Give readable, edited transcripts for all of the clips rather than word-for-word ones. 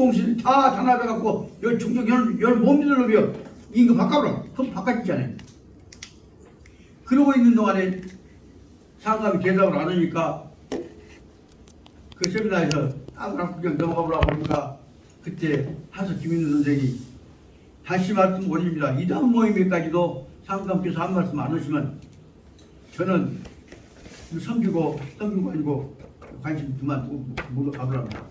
공실 다 단합해갖고 열 중적 열 못 믿을 놈이요. 임금 바꿔라. 그럼 바꿔지잖아요. 그러고 있는 동안에 상감이 대답을 안 하니까 그 세미나에서 아무나 그냥 넘어가 보라고 하니까 그때 하서 김인우 선생이 다시 말씀 올립니다. 이단 모임에까지도 상감께서 한 말씀 안 하시면 저는 섬기고 아니고 관심 그만 모두 가보랍니다.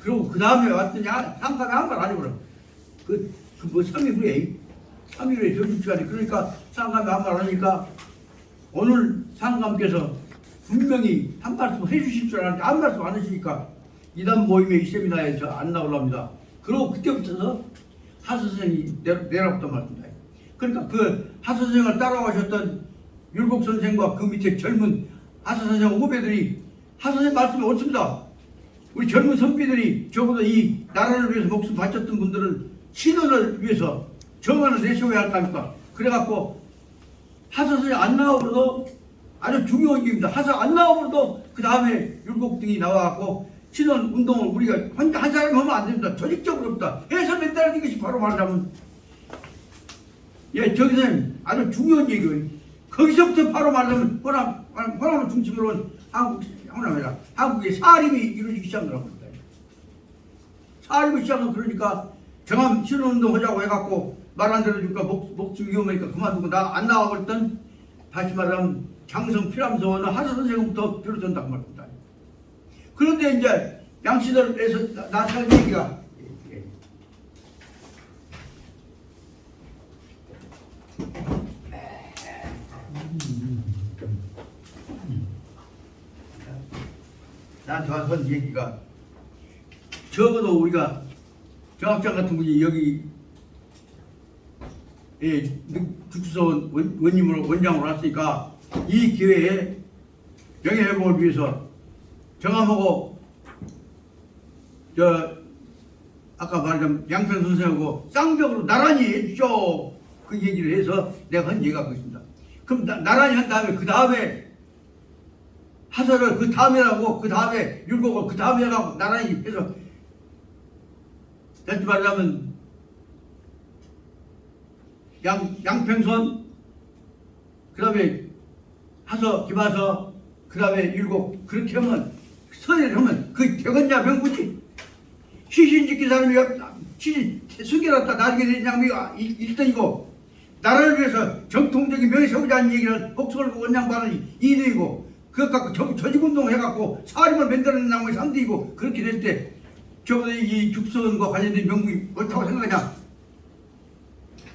그리고 그 다음에 왔더니 상감이 한 말 안 해보라. 뭐 3일 후에 3일 후에 점심시간에 그러니까 상감이 한 말 하니까 오늘 상감께서 분명히 한 말씀 해주실 줄 알았는데 한 말씀 안 하시니까 이단 모임의 이 세미나에 저 안 나오랍니다. 그리고 그때부터 하서 선생이 내라봤단 말입니다. 그러니까 그 하서 선생을 따라가셨던 율곡 선생과 그 밑에 젊은 하서 선생 후배들이 하서 선생 말씀이 옳습니다. 우리 젊은 선비들이 적어도 이 나라를 위해서 목숨 바쳤던 분들은 신원을 위해서 정언을 내세워야 할 거 아닙니까? 그래갖고 하서 선생 안 나오고도 아주 중요한 얘기입니다. 하서 안 나오고도 그 다음에 율곡 등이 나와갖고 신원 운동을 우리가 혼자 한 사람이 하면 안 됩니다. 조직적으로부터 해서 낸다는 것이 바로 말하자면 저기서 아주 중요한 얘기예요. 거기서부터 바로 말하자면 호남을 중심으로 한 한국의 사림이 이루어지기 시작한 겁니다. 사림이 시작한 그러니까 정함 신원운동 하자고 해갖고 말 안 들어주니까 목숨 위험하니까 그만두고 나 안 나와버렸던 다시 말하면 장성 피람서원은 하서 선생부터 비롯된다고 말입니다. 그런데 이제 양씨들에서 나타난 얘기가 나한테 와서 얘기가 적어도 우리가 정학장 같은 분이 여기 죽수서원 원님으로 원장으로 왔으니까 이 기회에 명예회복을 위해서 정함하고 아까 말한 양평 선생하고 쌍벽으로 나란히 해주죠. 그 얘기를 해서 내가 한 얘기가 그것입니다. 그럼 나란히 한 다음에 그 다음에 하서를 그 다음에라고 그 다음에 율곡을 그 다음에 하고 나란히 해서 다시 말하자면 양평선 그 다음에 하서 김하서 그 다음에 율곡 그렇게 하면 선회를 하면 그게 되겠냐 명분이 시신 지킨 사람이 시신 숨겨놨다 나중에 된 장비가 1등이고 나라를 위해서 정통적인 명예 세우자는 얘기는 복수를 원양 발언이 2등이고 그것 갖고 조직운동 해갖고 사림을 만들어낸 장면이 3등이고 그렇게 될 때 적어도 이 죽선과 관련된 명분이 옳다고 생각하냐.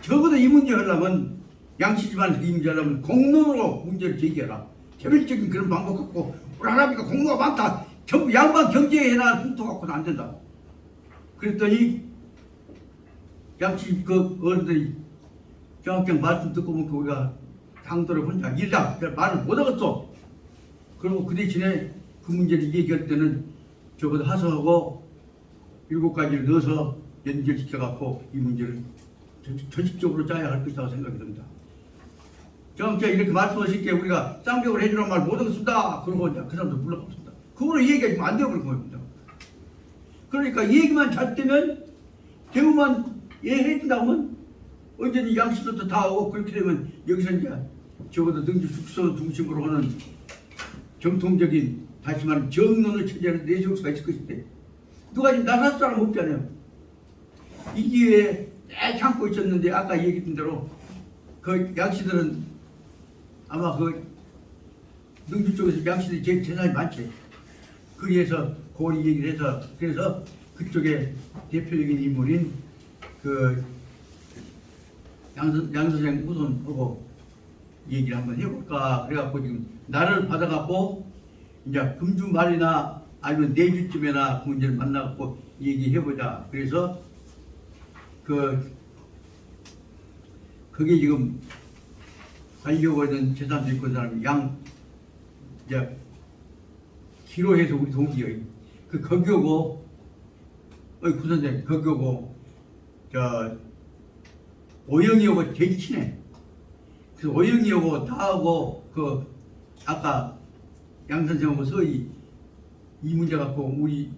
적어도 이 문제 하려면 양씨 집안에서 이 문제 하려면 공론으로 문제를 제기해라. 개별적인 그런 방법 갖고 우리 할아버지가 공로가 많다. 전부 양반 경제해나 훑어 갖고는 안 된다. 그랬더니 양씨 그 어른들이 정학장 말씀 듣고 보니까 우리가 당도를 혼자 일다 말을 못 하겠어. 그리고 그 대신에 그 문제를 얘기할 때는 적어도 하서하고 7가지를 넣어서 연결시켜갖고 이 문제를 조직적으로 짜야 할 것이라고 생각이 듭니다. 정학장 이렇게 말씀하실 때 우리가 쌍벽을 해주란 말 못 하겠습니다. 그러고 이제 그 사람도 물러갔습니다. 그거를 얘기하시면 안 되고 그런 겁니다. 그러니까 이 얘기만 잘 되면 대우만 해준다고 하면 언제든 양식도 다 오고 그렇게 되면 여기서 이제 적어도 능주 숙소 중심으로 하는 정통적인 다시 말하면 정론을 체제하는 내세울 수가 있을 것인데 누가 지금 나설 사람 없잖아요. 이 기회에 내 참고 있었는데 아까 얘기했던 대로 그 양씨들은 아마 그 능주 쪽에서 양씨들이 제일 재산이 많지. 그래서 그 얘기를 해서 그래서 그쪽에 대표적인 인물인 그 양선생 우선하고 얘기를 한번 해볼까 그래갖고 지금 나를 받아갖고 이제 금주 말이나 아니면 내주쯤에나 그 문제를 만나갖고 얘기해보자. 그래서 그게 지금 관리하고 있는 재산도 있고 사람이 이제 기로해서 우리 동기요. 그 거기오고 구선생 거기오고 오영이하고 되게 친해. 그래서 오영이하고 나하고 그 아까 양 선생하고 서희 이 문제 갖고 우리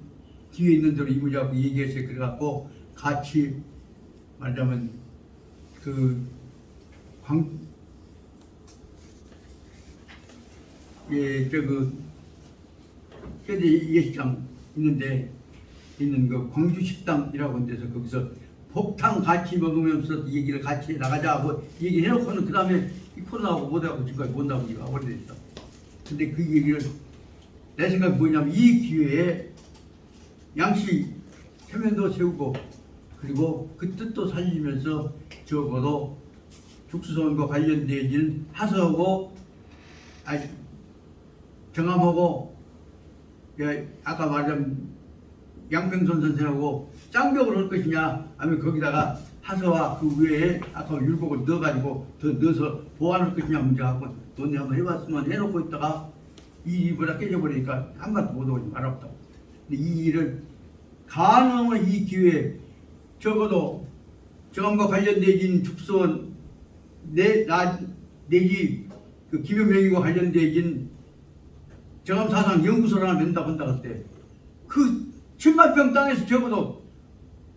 뒤에 있는 대로 이모자하고 얘기했어요. 그래갖고 같이 말하자면 그 현대 예식장 있는 그 광주식당이라고 하는 데서 거기서 복탕 같이 먹으면서 얘기를 같이 나가자 하고 얘기해놓고는 그 다음에 이 코로나하고 못하고 지금까지 못 나온 지가 오래됐어. 근데 그 얘기를 내 생각이 뭐냐면 이 기회에 양씨 세면도 세우고 그리고 그 뜻도 살리면서 적어도 죽수선과 관련되어진 하서하고 정함하고 아까 말한 양평선 선생하고 쌍벽을 할 것이냐 아니면 거기다가 하서와 그 외에 아까 율곡을 넣어가지고 더 넣어서 보완할 것이냐 문제 갖고 논의 한번 해봤으면 해놓고 있다가 이 일보다 깨져버리니까 한마디도 못하고 말았다고. 근데 이 일을 가능하면 이 기회에 적어도 정함과 관련되어진 죽수원 내지 그 김현명이와 관련되어진 정함사상 연구소를 하나 낸다고 한다 그때 그 10만 평 땅에서 적어도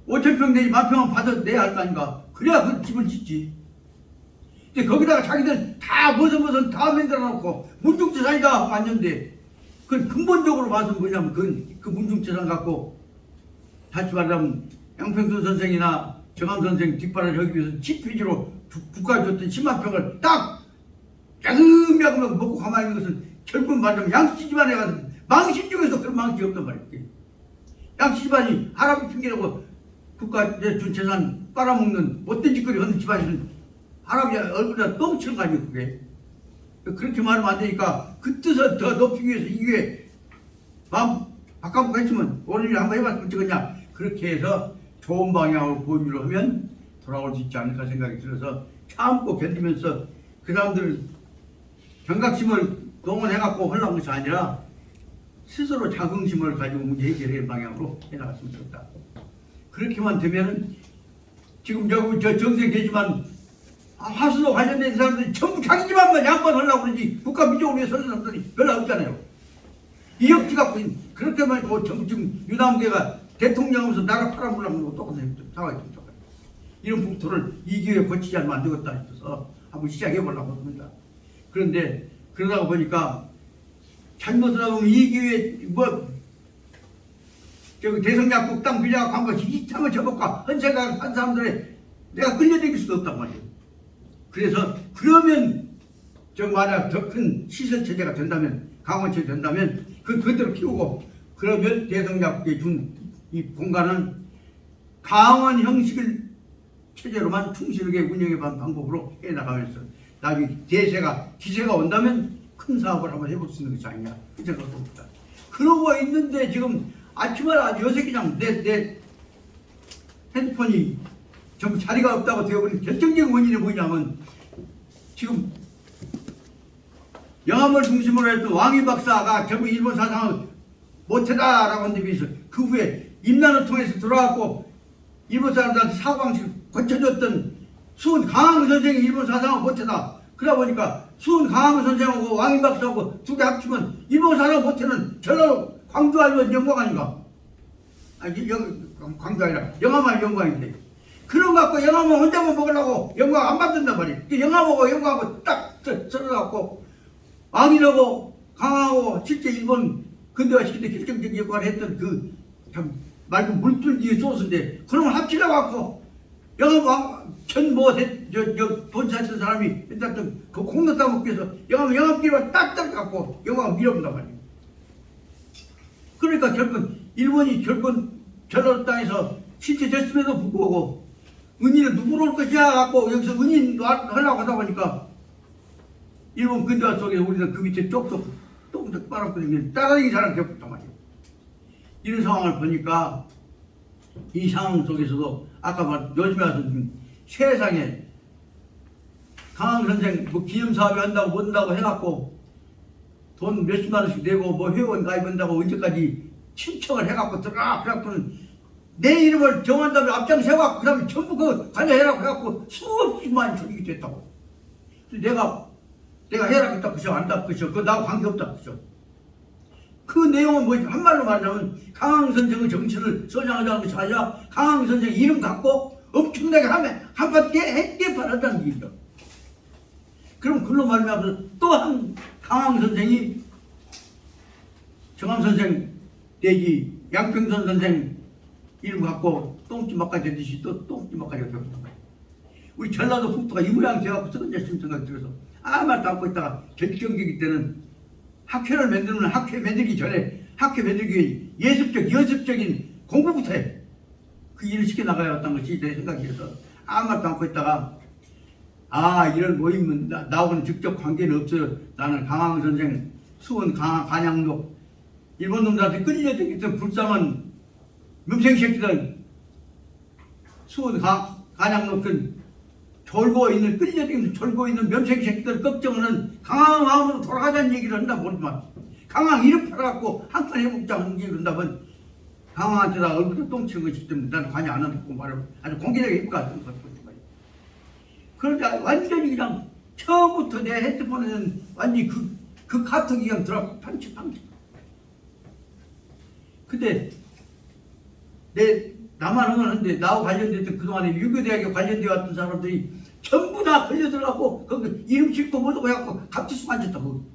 5천 평 내지 10,000평은 받아내야 할 거 아닌가. 그래야 그 집을 짓지. 근데 거기다가 자기들 다 무슨 다 만들어 놓고 문중재산이다 하고 왔는데 그건 근본적으로 봐서 뭐냐면 그 문중재산 갖고 다시 말하면 양평선 선생이나 정함 선생 뒷발을 하기 위해서 집휘지로 국가에 줬던 10만 평을 딱 야금야금 먹고 가만히 있는 것은 결국 말하면 양씨 집안에 가서 망신 중에서 그런 망신이 없단 말이야. 양씨 집안이 할아버지 핑계라고 국가 준 재산 빨아먹는 못된 짓거리 하는 집안에는 할아버지 얼굴에 똥치는 거 아니에요 그게. 그렇게 말하면 안 되니까 그 뜻을 더 높이기 위해서 이게 마음 바꿔보고 했으면 오늘 일 한번 해봤으면 어쩌겠냐. 그렇게 해서 좋은 방향으로 보유를 하면 돌아올 수 있지 않을까 생각이 들어서 참고 견디면서 그 사람들 경각심을 동원해갖고 하려는 것이 아니라 스스로 자긍심을 가지고 문제 해결의 방향으로 해나갔으면 좋겠다. 그렇게만 되면은 지금 저 정세 계지만 하수도 관련된 사람들이 전부 자기 집안만 양반하려고 그러지 국가 민족을 위해 서는 사람들이 별로 없잖아요. 이역지 갖고 그렇게만 해도 전부 지금 유남계가 대통령하면서 나라 팔아먹으려고 하는 똑같은 상황이 됩니다. 이런 풍토를 이 기회에 고치지 않으면 안 되겠다 싶어서 한번 시작해보려고 합니다. 그런데 그러다가 보니까 잘못을 하면 이 기회에 저기 대성약국 땅 빌려갖고 한번 한번 접을까 한 생각 한 사람들의 내가 끌려다닐 수도 없단 말이에요. 그래서 그러면 저 만약 더 큰 시설체제가 된다면 강원체제 된다면 그대로 키우고 그러면 대성약국에 준 이 공간은 강원 형식을 체제로만 충실하게 운영해본 방법으로 해나가면서 나중에 기세가 온다면 큰 사업을 한번 해볼 수 있는 것이 아니냐 이 생각을 봅니다. 그러고 있는데 지금 아침마다 요새 그냥 내 핸드폰이 전부 자리가 없다고 되어버린 결정적인 원인이 뭐냐면 지금 영암을 중심으로 했던 왕희 박사가 전부 일본 사상을 못하다라고 한 데 비해서 그 후에 임난을 통해서 들어왔고 일본 사람들한테 사고방식을 고쳐줬던 수은 강항 선생이 일본 사상을 못하다. 그러다 보니까 수은 강항 선생하고 왕희 박사하고 두 개 합치면 일본 사상을 못하는 전라도 광주 아니면 영광 아닌가? 아니 광주 아니라 영암 영광인데 그런 거 갖고 영암은 혼자만 먹으려고 영광 안 받는단 말이에요. 영암하고 영광하고 딱 썰어갖고 왕이라고 강하고 실제 일본 근대화시키는 데 결정적인 역할을 했던 그 참 맑은 물줄기의 소스인데 그런 걸 합치려고 갖고 영암 돈 찾던 사람이 일단 그 콩 넣다 먹기 위해서 영암길을 딱딱 갖고 영암을 밀어본단 말이에요. 그러니까 일본이 전라도 땅에서 실제 됐음에도 불구하고 은인은 누구로 올 것이야 갖고 여기서 은인 하려고 하다 보니까 일본 근대화 속에서 우리는 그 밑에 쪽쪽 빨아먹고 따라다니는 사람이 되었단 말이에요. 이런 상황을 보니까 이 상황 속에서도 아까 요즘에 와서 세상에 강항 선생 기념사업을 한다고 못 한다고 해갖고 돈 몇십만 원씩 내고 회원 가입한다고 언제까지 신청을 해갖고 들어가 그래갖고는 내 이름을 정한 다음에 앞장 세워갖고 그 다음에 전부 관여해라고 해갖고 수없이 많이 조직이 됐다고. 내가 해라겠다 그죠? 안다 그죠? 그거 나하고 관계없다 그죠? 그 내용은 뭐지? 한말로 말하면 강항 선생의 정치를 선양하자는 것이 아니라 강항 선생 이름 갖고 엄청나게 한바퀴 했게 바랐다는 얘기죠. 그럼 그걸로 말미암아서 또한 강항 선생이 정암 선생 내지 양평선 선생 이름 갖고 똥집막까지 되듯이 또 똥집막까지 되었던 거예요. 우리 전라도 국토가 이 모양 되어갖고 썩은자 싶은 생각이 들어서 아무 말도 않고 있다가 결정적일 때는 학회를 만들면 학회 만들기 전에 학회 만들기 예습적인 공부부터 해. 그 일을 시켜나가야 했던 것이 내 생각이어서 아무 말도 않고 있다가 이런 모임은 나하고는 직접 관계는 없어요. 나는 강항 선생, 수원 간양록 일본 놈들한테 끌려다녔던 불쌍한 명생새끼들 수원 간양록 졸고 있는 명생새끼들 걱정은 강항 마음으로 돌아가자는 얘기를 한다 모르지만 강항 이름 팔아갖고 한판 해먹자는 얘기를 한다면 강항한테다 얼굴도 똥치는 것이기 때문에 나는 관여 안 한다고 말을 아주 공개적으로 입고 갔던 것 같거든요. 그런데 완전히 그냥 처음부터 내 핸드폰에는 완전히 그 카톡이 그냥 들어가고 판치. 근데 나만 흥하는데 나하고 관련됐던 그동안에 유교대학에 관련되어 왔던 사람들이 전부 다 걸려들어가고 거기 이름 싣고 뭐도 해갖고 갑자기 앉았다고.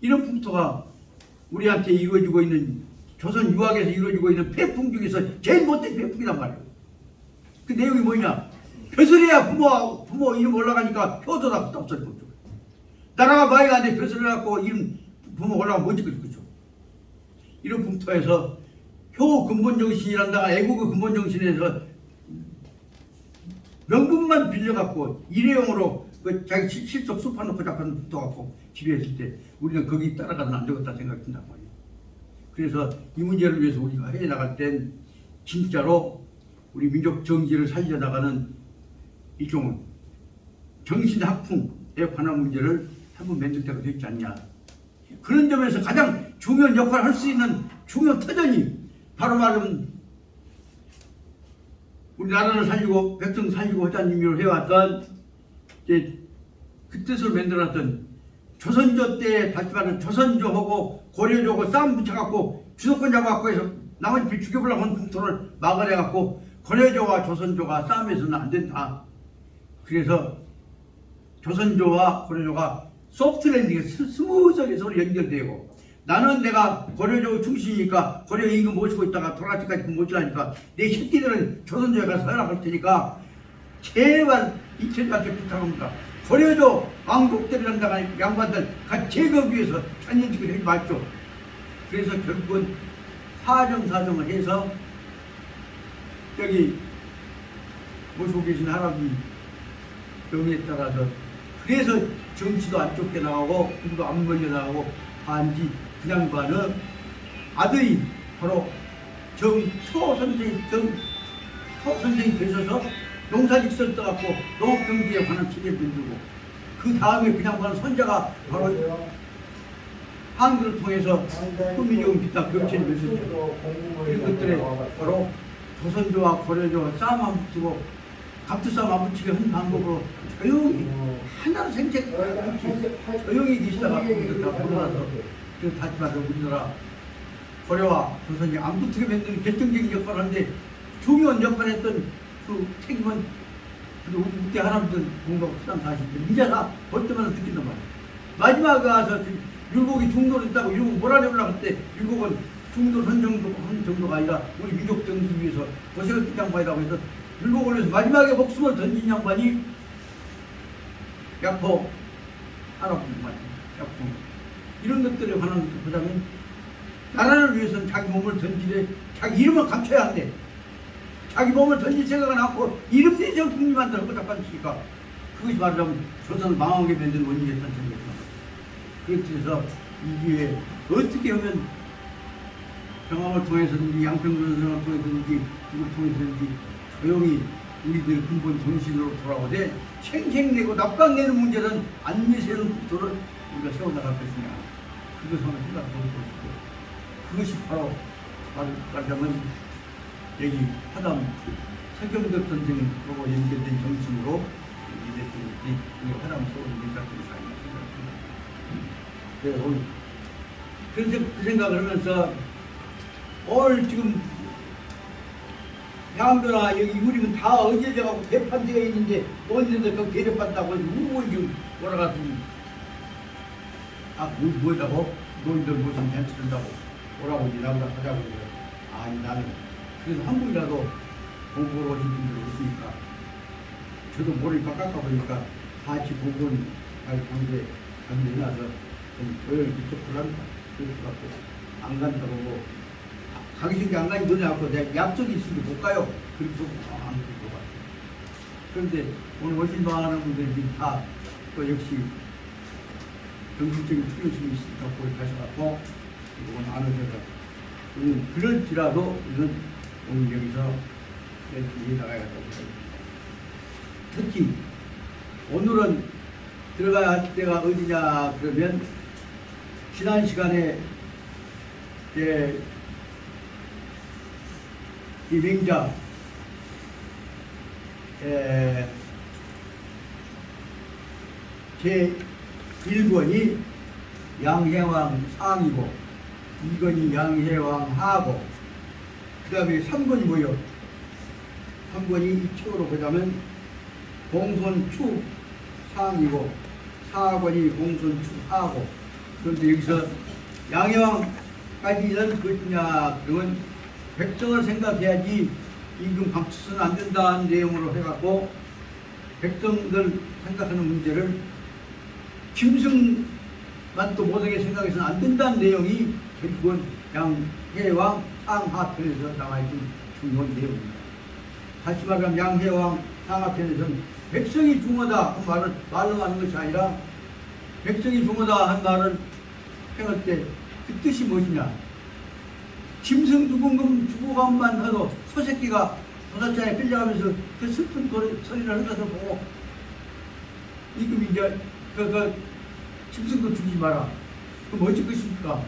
이런 풍토가 우리한테 이루어지고 있는 조선 유학에서 이루어지고 있는 폐풍 중에서 제일 못된 폐풍이란 말이에요. 그 내용이 뭐냐? 벼슬해야 부모 이름 올라가니까 효도다 없어지고 있죠. 나라가 마이가 안 돼 벼슬을 해갖고 이름 부모 올라가면 뭔지 그렇죠. 이런 풍토에서 효 근본정신이란다가 애국의 근본정신에서 명분만 빌려갖고 일회용으로 그 자기 실속 수판놓고 잡아놓고 붙어갖고 지배했을 때 우리는 거기 따라가서는 안 되겠다 생각이 든단 말이에요. 그래서 이 문제를 위해서 우리가 해나갈 땐 진짜로 우리 민족 정지를 살려나가는 일종의 정신학풍에 관한 문제를 한번 만들 때가 됐지 않냐. 그런 점에서 가장 중요한 역할을 할 수 있는 중요한 터전이 바로 말하면 우리나라를 살리고 백성 살리고 하자는 의미로 해왔던 그 뜻을 만들어놨던 조선조 때 다시 말하면 조선조하고 고려조하고 싸움 붙여갖고 주도권 잡아갖고 해서 나머지 죽여보려고 하는 풍토를 막아내갖고 고려조와 조선조가 싸움에서는 안 된다. 그래서 조선조와 고려조가 소프트랜딩에 스무스하게 서로 연결되고 나는 내가 고려조 충신이니까 고려 임금 모시고 있다가 돌아갈 때까지 그 모시라니까 내 새끼들은 조선조에 가서 허락할 테니까 제발 이천자한테 부탁합니다. 고려조 왕족들이란다가 양반들 같이 제거하기 위해서 천년지기를 하지 마십시오. 그래서 결국은 사정을 해서 여기 모시고 계신 할아버지 명에 따라서 그래서 정치도 안 쫓겨나가고 공도 안 몰려나가고 반지 그냥 반은 아들이 바로 정초 선생이 되셔서 농사직설 떠갖고 농업경제에 관한 책을 만들고 그 다음에 그냥 반은 손자가 바로 한글을 통해서 후민용 기타 교체를 만들죠. 이런 것들에 바로 조선조와 고려조와 싸움 안 붙이고 갑투싸움 안 붙이게 한 방법으로 조용히 하나로 생체 조용히 계시다가 우리가 다 보러나서 그래서 다시 말해서 우리나라 고려와 조선이 안 붙게 만드는 결정적인 역할을 하는데 중요한 역할을 했던 그 책임은 우리 그때 할아버지들 공부하고 크단 사실인데 이제 다 볼 때마다 느낀단 말이에요. 마지막에 와서 율곡이 중도로 있다고 율곡 몰아내 올라갈 때 율곡은 중도 한 정도가 아니라 우리 민족 정기 위해서 고생했던 양반이라고 해서 율곡을 위해서 마지막에 목숨을 던진 양반이 야포 할아버지 양반이에요. 야포 이런 것들에 관한 것도 보자면 나라를 위해서는 자기 몸을 던지되 자기 이름을 감춰야 한대. 자기 몸을 던질 생각은 않고 이름 대신 국민만들 하고 잡아주니까 그것이 말하자면 조선을 망하게 만든 원인이었다는 생각이 듭니다. 그래서 이 기회에 어떻게 하면 경험을 통해서든지 양평선생을 통해서든지 누굴 통해서든지 조용히 우리들 근본 정신으로 돌아오되 생생내고 납박내는 문제는 안 내세우는 국토를 우리가 세워나갈 것이냐 그것을 한번 생각해 볼 것이고 그것이 바로 말하자면 여기 하담 서경덕 선생하고 연결된 정신으로 우리 하담 소원을 생각하는 사람이 생각합니다. 그래서 오늘 그래서 그 생각을 하면서 오늘 지금 양도나 여기 우리는 다 어제져가고 개판되어 있는데 언제든 그 개판다고 누구 지금 돌아가서 뭐라고 노인들 무슨 괜찮다고 오라고 이제 나보다 하자고 그래. 아니 나는 그래서 한 분이라도 공부를 오신 분들 없으니까 저도 모르니까 깎아보니까 같이 공부는 잘 강제해놔서 좀 조용히 부탁하랍니다. 그래서 안 간다고 뭐 당신이 안 가니 너네 갖고 내가 약속이 있으니 못 가요. 그렇게 안 그럴 것 같아요. 그런데 오늘 오신 많은 분들이 다 또 역시 정신적인 필요성이 있으니까 거기 가셔갖고 이건 안 오셔서 그럴지라도 우리는 오늘 여기서 열심히 나가야겠다고 생각합니다. 특히 오늘은 들어가야 할 때가 어디냐 그러면 지난 시간에 이 명자 제1권이 양해왕 상이고 2권이 양해왕 하고 그 다음에 3권이 뭐요? 3권이 이쪽으로 보자면 공손축 상이고 4권이 공손축 하고 그런데 여기서 양해왕까지는 그것이냐 그러면 백성을 생각해야지 임금 감추서는 안 된다는 내용으로 해갖고 백성들 생각하는 문제를 짐승만 또 못하게 생각해서는 안 된다는 내용이 결국은 양해왕 상하편에서 나와있는 중요한 내용입니다. 다시 말하면 양해왕 상하편에서는 백성이 중하다 한 말로 하는 것이 아니라 백성이 중하다 한 말을 행할 때 그 뜻이 무엇이냐? 짐승 죽어감만 해도 소새끼가 도살장에 끌려가면서 그 슬픈 소리를 흘러서 보고 이금 이제 짐승도 죽이지 마라. 그럼 어찌 것입니까?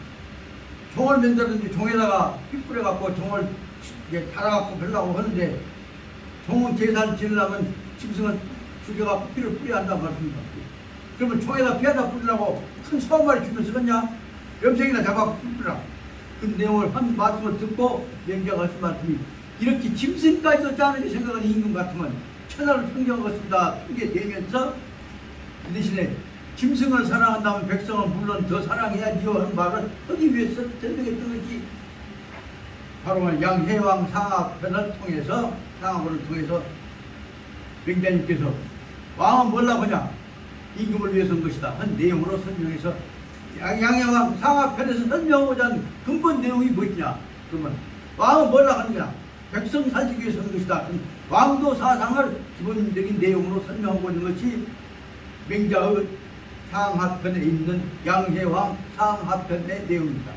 종을 맨다든지 종에다가 피 뿌려갖고 종을 이제 달아갖고 별라고 하는데 종은 제사를 지내려면 짐승을 죽여갖고 피를 뿌려야 한다고 말씀입니다. 그러면 종에다 피하다 뿌리려고 큰 소마를 주면서 그냥 염색이나 잡아갖고 뿌리라. 그 내용을 한 말씀을 듣고 명자가 하신 말씀이 이렇게 짐승까지도 짜는게 생각하는 임금 같으면 천하를 평정하겠습니다. 그게 되면서 그 대신에 짐승을 사랑한다면 백성을 물론 더 사랑해야지요 하는 말을 하기 위해서 전등했던 것이 바로 양해왕 상하편을 통해서 상하편을 통해서 명자님께서 왕은 뭘라고 하냐 임금을 위해서 한 것이다 한 내용으로 설명해서 양해왕 상하편에서 설명하고자 하는 근본 내용이 무엇이냐 그러면 왕은 뭘라고 하느냐 백성 살리기 위해서 한 것이다. 왕도 사상을 기본적인 내용으로 설명하고 있는 것이 명자의 상하편에 있는 양해왕 상하편의 내용입니다.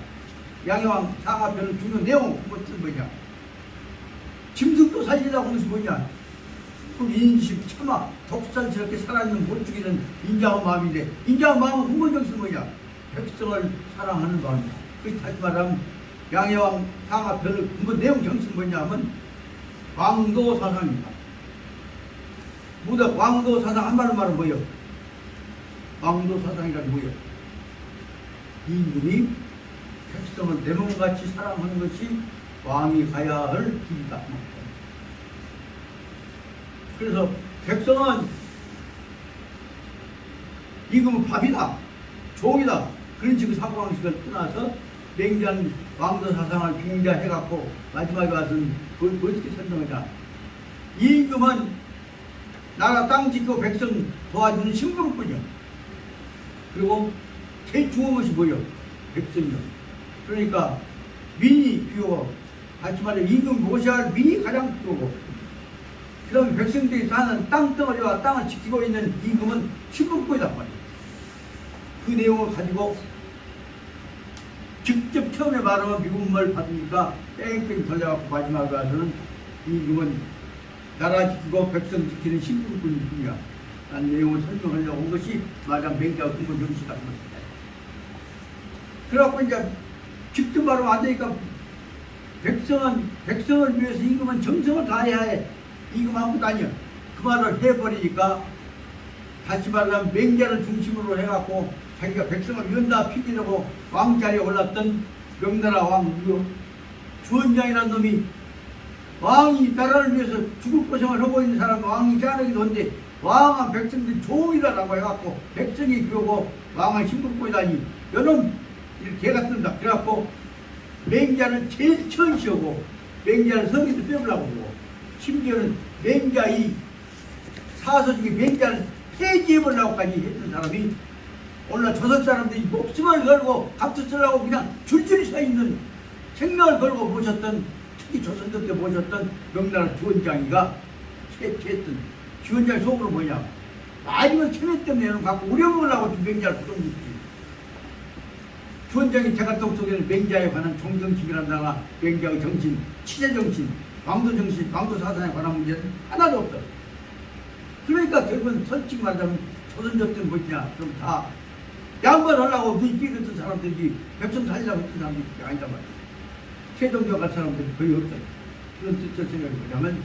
양해왕 상하편의 중요한 내용은 무엇은 뭐냐? 짐승도 살리려고 하는 것이 뭐냐? 그 인심 참아 독살스럽게 살아있는 못 죽이는 인자의 마음인데 인자의 마음은 근본적인 뭐냐? 백성을 사랑하는 마음이다. 그 다시 말하면 양해왕 상하편의 근본 내용 정신은 뭐냐 하면 왕도 사상입니다. 왕도 사상 한 말은 뭐예요? 왕도 사상이란 뭐예요? 임금이 백성을 내 몸같이 사랑하는 것이 왕이 가야 할 길이다. 그래서 백성은 임금은 밥이다, 종이다. 그런 식의 사고방식을 떠나서 맹자는 왕도 사상을 빙자해갖고 마지막에 와서는 어떻게 설명하냐. 임금은 나라 땅 짓고 백성 도와주는 신부로군요. 그리고 제일 중요한 것이 뭐예요? 백성이요. 그러니까 민이 필요하고 같이 말해 임금 모셔야 할 민이 가장 필요하고 그 다음에 백성들이 사는 땅덩어리와 땅을 지키고 있는 임금은 신부권이단 말이에요. 그 내용을 가지고 직접 처음에 말하면 미국말 받으니까 뺑뺑 돌려갖고 마지막에 와서는 임금은 나라 지키고 백성 지키는 신부권일 뿐이야 라는 내용을 설명하려고 온 것이 마장 맹자의 근본 정신이다. 그래갖고 이제 직접 말하면 안 되니까 백성을 위해서 임금은 정성을 다해야 해. 임금 아무것도 아니야. 그 말을 해버리니까 다시 말하면 맹자를 중심으로 해갖고 자기가 백성을 연다 피기라고 왕자리에 올랐던 명나라 왕 주원장이라는 놈이 왕이 나라를 위해서 죽을 고생을 하고 있는 사람 왕이 짜내기도 한데 왕은 백성들 종이라고 해갖고 백성이 그러고 왕을 힘들고 있다니 여놈 개가 뜬다. 그래갖고 맹자를 제일 천시하고 맹자를 성에서 빼보려고 하고 심지어는 맹자 이 사서 중에 맹자를 폐지해보려고까지 했던 사람이 오늘날 조선 사람들이 목숨을 걸고 값을 쓰려고 그냥 줄줄이 서 있는 생명을 걸고 모셨던 특히 조선조 때 모셨던 명나라 주원장이가 채했던 주원장의 속으로 뭐냐 마지막 체면 때문에 갖고 우려먹으려고 맹자를 부동했지. 주원장이 제갈동 속에는 맹자에 관한 종정심이란다나 맹자의 정신, 치제정신, 왕도정신, 왕도사상에 관한 문제는 하나도 없어. 그러니까 결국은 솔직히 말하자면 조선조 때는 뭐냐 그럼 다 양반하려고 눈이 삐졌던 사람들이 백성 살리려고 했던 사람들이 아니단 말이야. 최동조 같은 사람들이 거의 없어요. 그런 뜻을 생각해 보자면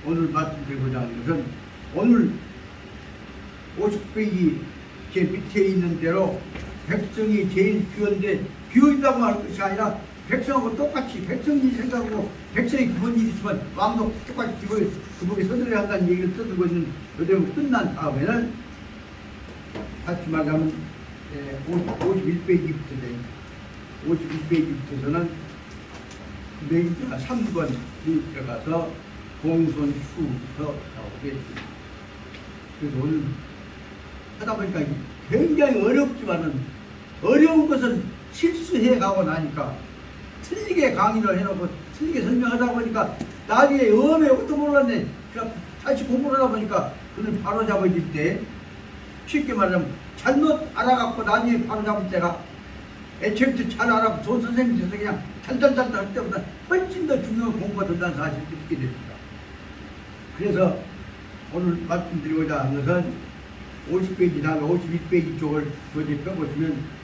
오늘 말씀드리고자 하는 것은 오늘 50페이지 제 밑에 있는 대로 백성이 제일 귀한데 귀하다고 할 것이 아니라 백성하고 똑같이 백성이 생각하고 백성이 기본 일이 있으면 왕도 똑같이 그분이 서들어야 한다는 얘기를 떠들고 있는 요대로 끝난 다음에는 다시 말하면 51페이지부터 51페이지부터서는 맹자 3권이 들어가서 공손추부터 나오겠습니다. 그래서 오늘 하다 보니까 굉장히 어렵지만은 어려운 것은 실수해가고 나니까 틀리게 강의를 해놓고 틀리게 설명하다 보니까 나중에 엄에 것도 몰랐네. 다시 공부를 하다 보니까 그는 바로 잡아질 때 쉽게 말하면 잘못 알아갖고 나중에 바로 잡을 때가 애초부터 잘 알아갖고 좋은 선생님이 돼서 그냥 잘잘잘 할 때보다 훨씬 더 중요한 공부가 된다는 사실을 느끼게 됐습니다. 그래서 오늘 말씀드리고자 하는 것은 50페이지 다음에 51페이지 쪽을 교재 펴보시면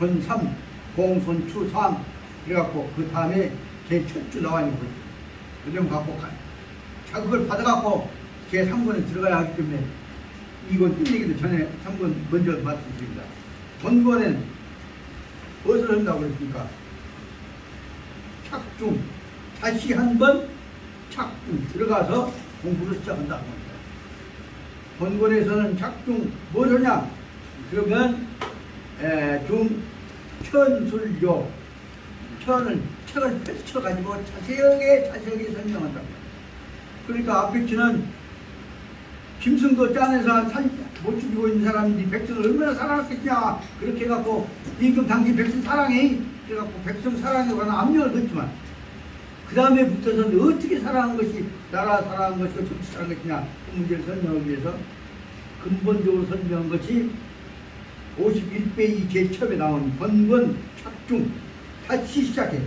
권3, 공손추 3 그래갖고 그 다음에 제 첫 주 나와 있는 거죠. 그럼 갖고 자극을 받아갖고 제 3권에 들어가야 하기 때문에 이건 끝내기도 전에 3권 먼저 말씀드립니다. 본권에는 무엇을 한다고 그랬습니까? 착중, 다시 한번 착중 들어가서 공부를 시작한다고 합니다. 본권에서는 착중 뭘 하냐? 그러면 천술요 천은 책을 펼쳐가지고 자세하게 설명한다. 그러니까 앞에 치는 짐승도 짠해서 못 죽이고 있는 사람인데 백성을 얼마나 사랑했겠냐 그렇게 해갖고 임금 당신 백성 사랑해 그래갖고 백성 사랑에 관한 압력을 넣지만 그 다음에 붙어서는 어떻게 사랑한 것이 나라 사랑한 것이고 정치 사랑한 것이냐 그 문제를 설명하기 위해서 근본적으로 설명한 것이 51페이지 제일 처음에 나온 번권 착중 다시 시작해.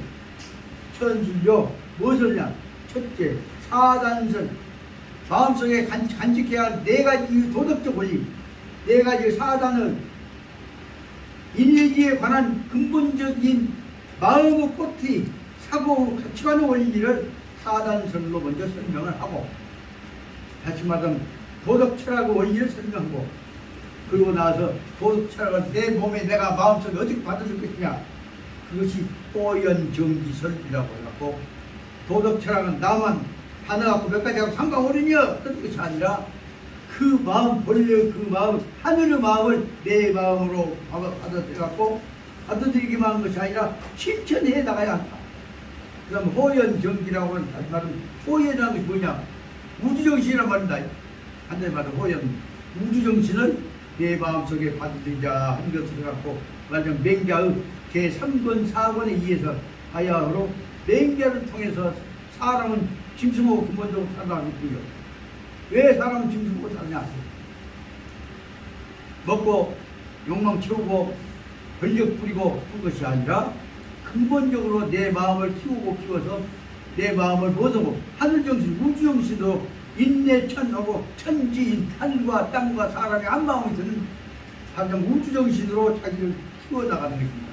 천술요 무엇을 냐 첫째 사단선 마음속에 간직해야 할 네 가지 도덕적 원리 네 가지 사단을 인일지에 관한 근본적인 마음의 꽃이 사고 가치관의 원리를 사단선으로 먼저 설명을 하고 다시 말하면 도덕 철학의 원리를 설명하고 그러고 나서 도덕 철학을 내 몸에 내가 마음속에 어떻게 받아줄 것이냐 그것이 호연정기설이라고 해갖고 도덕 철학은 나만 하나갖고 몇 가지하고 상관없느냐 뜻 것이 아니라 그 마음 본래 그 마음 하늘의 마음을 내 마음으로 받아들여갖고 받아들이기만 하는 것이 아니라 실천해 나가야 한다. 그 다음 호연정기라고 하는 다시 말하면 호연이라는 것이 뭐냐 우주정신이란 말입니다. 한마디로 말하면 호연 우주정신을 내 마음속에 받아들이자 하는 것을 갖고 말하자면 맹자의 제3권 4권에 의해서 하야흐로 맹자를 통해서 사람은 짐승하고 근본적으로 살아가고 있고요. 왜 사람은 짐승하고 사느냐? 먹고 욕망 채우고 권력 부리고 한 것이 아니라 근본적으로 내 마음을 키워서 내 마음을 벗어고 하늘정신, 우주정신으로 인내천하고 천지인 하늘과 땅과 사람이 한 마음이 드는 가장 우주정신으로 자기를 키워나가는 것입니다.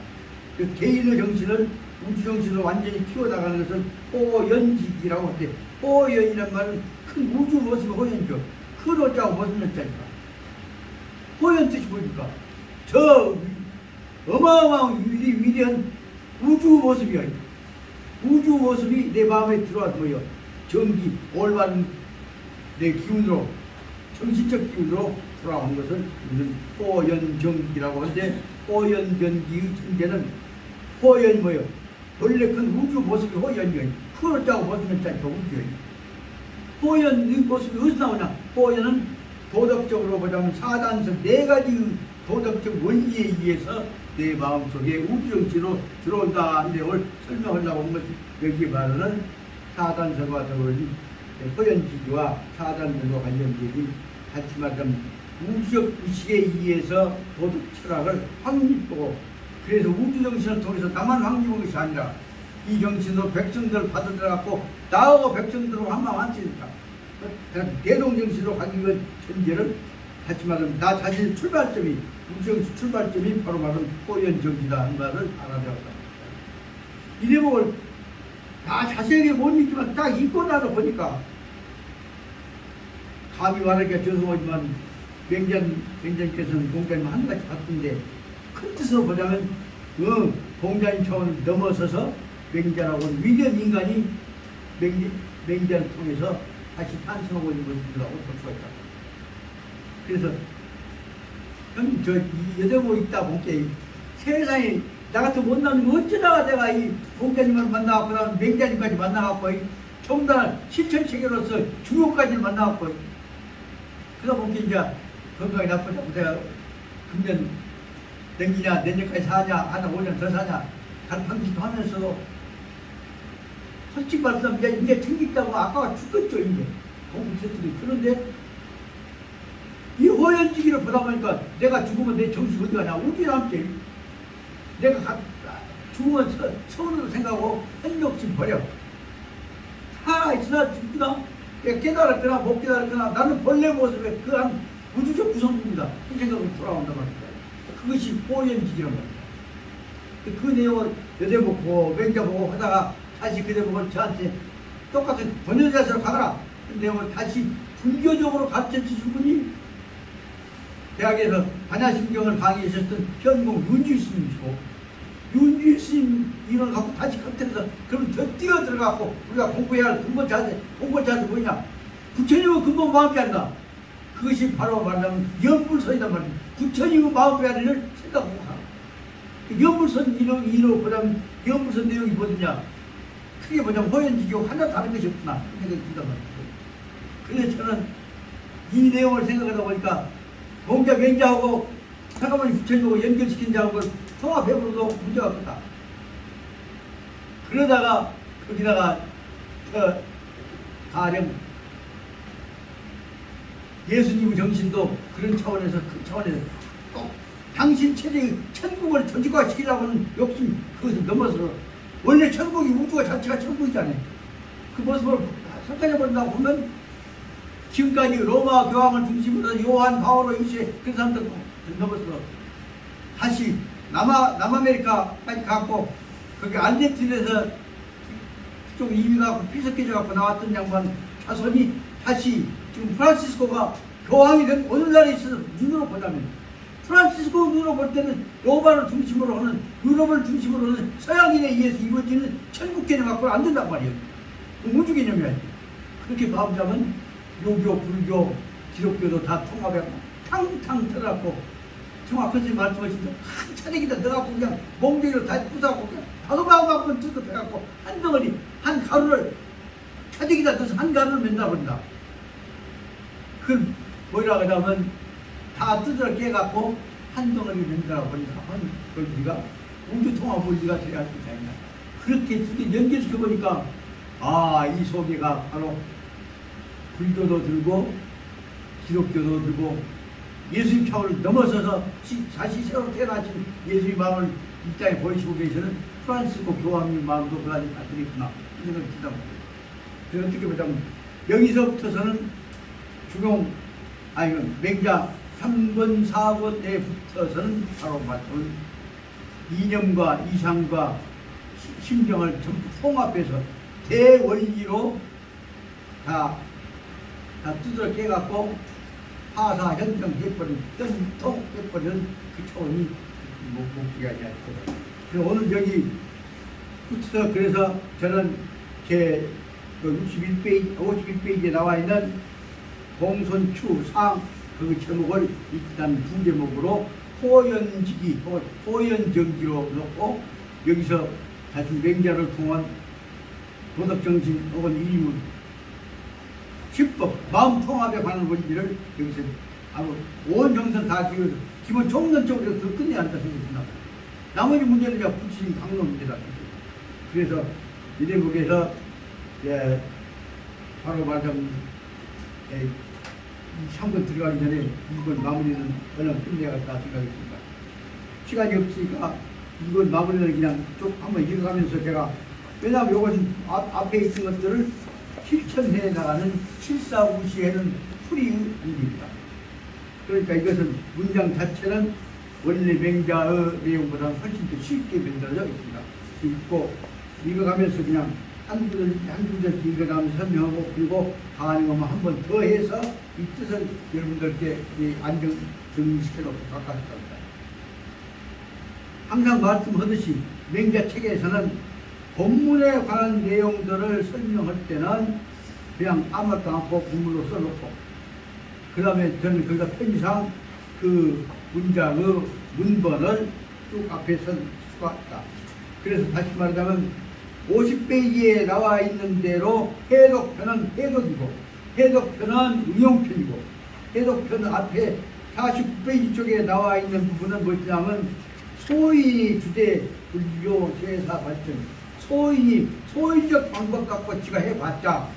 그 개인의 정신을 우주정신으로 완전히 키워나가는 것을 호연지기라고 하는데 호연이란 말은 큰 우주 모습의 호연이죠. 큰 호자고 무슨 호자니까 호연 뜻이 뭐니까 저 어마어마한 위대한 우주 모습이야. 우주 모습이 내 마음에 들어와서 뭐요? 정기, 올바른 내 기운으로, 정신적 기운으로 돌아온 것을 우리는 호연정기라고 하는데, 호연정기의 전제는 호연이 뭐요? 원래 큰 우주 모습이 호연이에요. 크로 짜고 벗으면 짜니까 우주예요. 호연의 모습이 어디서 나오냐? 호연은 도덕적으로 보자면 사단성 네 가지 도덕적 원리에 의해서 내 마음속에 우주정치로 들어온다 하는 내용을 설명하려고 한 것이 여기 말하는 사단성과 더불어진 호연지기와 사단성과 관련된 같이 말하면 우주적 의식에 의해서 도덕 철학을 확립하고, 그래서 우주정신을 통해서 나만 확립한 것이 아니라 이 정신으로 백성들을 받아들여갖고 나하고 백성들을 한마음 한치니까 대동정신으로 가기 위한 전제를 같이 말하면 나 자신의 출발점이, 우주정신 출발점이 바로 말하는 호연정기다 하는 말을 알아들었다. 이 대목을 나 자세하게 못 믿지만 딱 읽고 나서 보니까 감히 말하기가 죄송하지만 맹자님께서는 공자님 한가지 같은데, 큰 뜻으로 보자면 공자님 차원을 넘어서서 맹자라고는 위대한 인간이 맹자를 통해서 다시 탄생하고 있는 것이라고 볼 수가 있다. 그래서 형님 저 여대고 있다 보니까 세상에 나 같은 못난 거 어쩌다가 내가 이 공자님을 만나갖고 나는 맹자님까지 만나갖고 정말 실천체계로서 중요까지 만나갖고 그러다 보니까 이제 건강이 나쁘다고 내가 금년 내기냐 내년까지 사냐 하나 5년 더 사냐 갈팡질팡 하면서도 솔직히 말하면 이제 챙겼다고 아까가 죽겠죠. 이제 공부했더니. 그런데 이 호연지기를 보다 보니까 내가 죽으면 내 정신 어디 가냐? 우주에 남지. 내가 죽으면 처음으로 생각하고 한욕심 버려. 살아있으나 죽구나, 깨달았거나 못 깨달았거나 나는 본래 모습에 그한 우주적 구성입니다. 이 생각으로 돌아온단 말입니다. 그것이 호연지기란 말입니다. 그 내용을 여대 보고 맹자 보고 하다가 다시 그 대목을 저한테 똑같은 번연자세로 가거라. 그 내용을 다시 불교적으로 가르쳐 주신 분이 대학에서 반야심경을 강의하셨던 현공 윤주 스님이시고, 윤주 스님 이걸 갖고 다시 컨택해서 그럼 더 뛰어 들어가고 우리가 공부해야 할 근본 자세, 뭐냐? 부처님은 근본 마음배아리다. 그것이 바로 말하면 연불선이란 말입니다. 부처님의 마음배아리를 생각하고 가라. 연불선 이로 보자면 연불선 내용이 뭐냐? 크게 보자면 호연지교 하나 다른 것이 없구나 생각이 든단 말이에요. 그래서 저는 이 내용을 생각하다 보니까 공자 맹자하고 잠깐만 부처님하고 연결시킨 자하고 통합해버려도 문제가 없다. 그러다가 거기다가 가령 예수님의 정신도 그런 차원에서 그 차원에서 꼭 당신 체제의 천국을 조직화시키려고 하는 욕심, 그것을 넘어서 원래 천국이 우주가 자체가 천국이잖아요. 그 모습을 설정해버린다고 보면 지금까지 로마 교황을 중심으로 요한 바오로 이세 그 사람들 넘어서 다시 남아메리카까지 갔고 거기 알제틴에서 그쪽 이미 가고 피석해져 갖고 나왔던 양반 자손이 다시 지금 프란시스코가 교황이 된 오늘날에 있어서 눈으로 보자면 프란시스코 눈으로 볼 때는 로마를 중심으로 하는, 유럽을 중심으로 하는 서양인에 의해서 이루어지는 천국 개념 갖고는 안 된단 말이에요. 우주 개념이 아니에요. 그렇게 마음자면 요교, 불교, 기독교도 다 통합하고 탕탕 터갖고 정확하게 말씀하신 대로 한 차례기다 넣어갖고 그냥 몽둥이로 다 부숴갖고 그냥 바글바글 뜯어내갖고 한 덩어리, 한 가루를 차례기다 넣어서 한 가루를 만들어버린다. 그 뭐라고 하냐면 다 뜯어 깨갖고 한 덩어리 만들어버린다. 그 우리가 우주 통합 원리가 돼야 할 것이 아니냐. 그렇게 두 개 연결시켜보니까 이 소개가 바로 불교도 들고 기독교도 들고 예수님 차원을 넘어서서 다시 새로 태어나신 예수님 마음을 이 땅에 보이시고 계시는 프란시스코 교황님 마음도 그 안에 다 들어있구나 이 생각이 든단 말이에요. 그래서 어떻게 보자면 여기서부터서는 맹자 3권 4권에 붙어서는 바로 말하는 이념과 이상과 심정을 전부 통합해서 대원리로 다 두드러 깨갖고 하사 현정해버린 뜬통해버리는 그 차원이 목적이 아니야. 오늘 여기 붙여서 그래서 저는 제 61페이지, 51페이지에 나와 있는 공손추 상 그 제목을 일단 두 제목으로 호연지기, 호연정기로 놓고 여기서 다시 맹자를 통한 도덕정신 혹은 인문, 시법, 마음 통합에 관한 원리를 여기서 아무 온 정선 다 기본 총론적으로 더 끝내야 한다 생각합니다. 나머지 문제는 그냥 구체적인 강론 문제다. 그래서 이 대목에서 바로 말하자면 이 3번 들어가기 전에 이번 마무리는 얼른 끝내야겠다 생각했습니다. 시간이 없으니까 이번 마무리는 그냥 쭉 한번 읽어가면서 제가, 왜냐하면 이것은 앞에 있는 것들을 실천해 나가는 실사무시하는 풀이의 문제입니다. 그러니까 이것은 문장 자체는 원래 맹자의 내용보다 훨씬 더 쉽게 만들어져 있습니다. 읽고 읽어가면서 그냥 한 구절씩 읽어가면서 설명하고, 그리고 다 아닌 것만 한 번 더 해서 이 뜻을 여러분들께 안정 정리시켜놓고 바꿨습니다. 항상 말씀하듯이 맹자 책에서는 본문에 관한 내용들을 설명할 때는 그냥 아무것도 않고 본문으로 써놓고, 그 다음에 저는 거기다 편의상 그 문장의 문번을 쭉 앞에 선 수가 있다. 그래서 다시 말하자면 50페이지에 나와 있는 대로 해독편은 해독이고, 해독편은 응용편이고, 해독편 앞에 49페이지 쪽에 나와 있는 부분은 뭐냐면 소위 주제 불교 제사 발전, 소위적 방법 갖고 지가 해봤자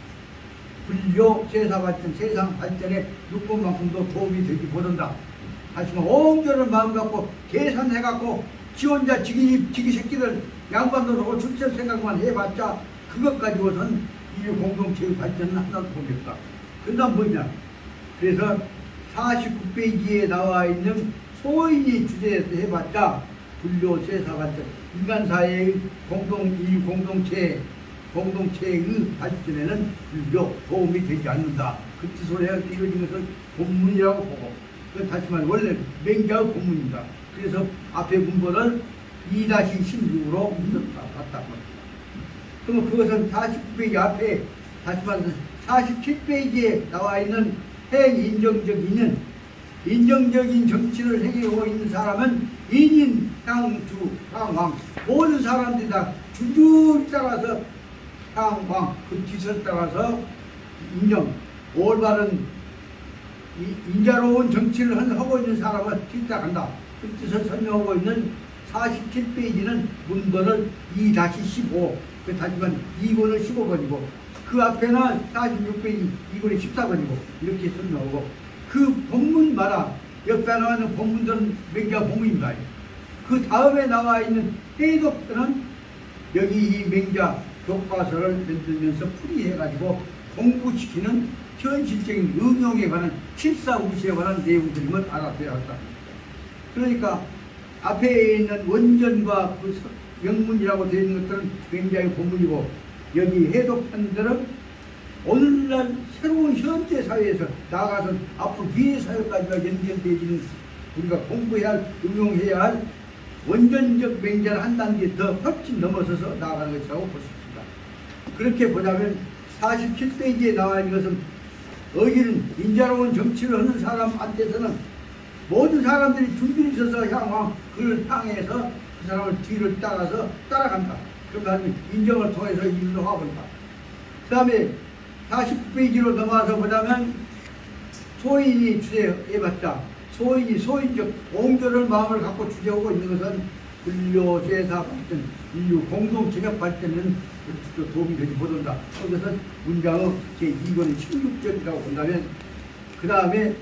불교 제사 발전, 세상 발전에 누구만큼도 도움이 되지 못한다. 하지만 온전한 마음 갖고 계산해갖고 지 혼자 지기 새끼들 양반으로 출세 생각만 해봤자 그것 가지고선 인류 공동체의 발전은 하나도 보겠다. 그 다음 뭐냐? 그래서 49페이지에 나와 있는 소인이 주제에서 해봤자 불교 세사 발전, 인간사회의 인류 공동체의 발전에는 불교 도움이 되지 않는다. 그 뜻으로 해서 이루어진 것을 본문이라고 보고, 다시 말해 원래 맹자의 본문입니다. 그래서 앞에 문번을 2-16으로 봤다. 그러면 그것은 49페이지 앞에 다시 말해서 47페이지에 나와 있는 행인정적 인정적인 정치를 행하고 있는 사람은 인인, 향주, 향왕 모든 사람들이 다 줄줄이 따라서 향왕 그 뒤를 따라서 올바른 인자로운 정치를 하고 있는 사람을 뒤따라간다. 그 뜻을 설명하고 있는 47페이지는 문번을 2-15, 하지만 2권은 15번이고, 그 앞에는 46페이지 2권이 14번이고, 이렇게 설명하고, 그 본문마다 옆에 나와 있는 본문들은 맹자 본문입니다. 그 다음에 나와 있는 해독편은 여기 이 맹자 교과서를 만들면서 풀이해가지고 공부시키는 현실적인 응용에 관한 실사우시에 관한 내용들임을 알아둬야 한다. 그러니까 앞에 있는 원전과 그 영문이라고 되어 있는 것들은 맹자의 본문이고, 여기 해독편들은 오늘날 새로운 현대 사회에서 나아가서 앞으로 미래 사회까지가 연결되어지는 우리가 공부해야 할, 응용해야 할 원전적 맹자를 한 단계 더 훨씬 넘어서서 나아가는 것이라고 볼 수 있습니다. 그렇게 보자면 47페이지에 나와 있는 것은 어기는 인자로운 정치를 하는 사람한테서는 모든 사람들이 줄줄이 서서 향왕 그를 향해서 그 사람을 뒤를 따라서 따라간다. 그러니까 인정을 통해서 인도하고 본다. 그 다음에 49페이지로 넘어와서 보자면 소인이 주제해봤자 소인적 온전한 마음을 갖고 주제하고 있는 것은 불교 제사 발전, 인류 공동체적 발전은 도움이 되지 못한다. 그것은 문장의 제2권의 16절이라고 본다면, 그 다음에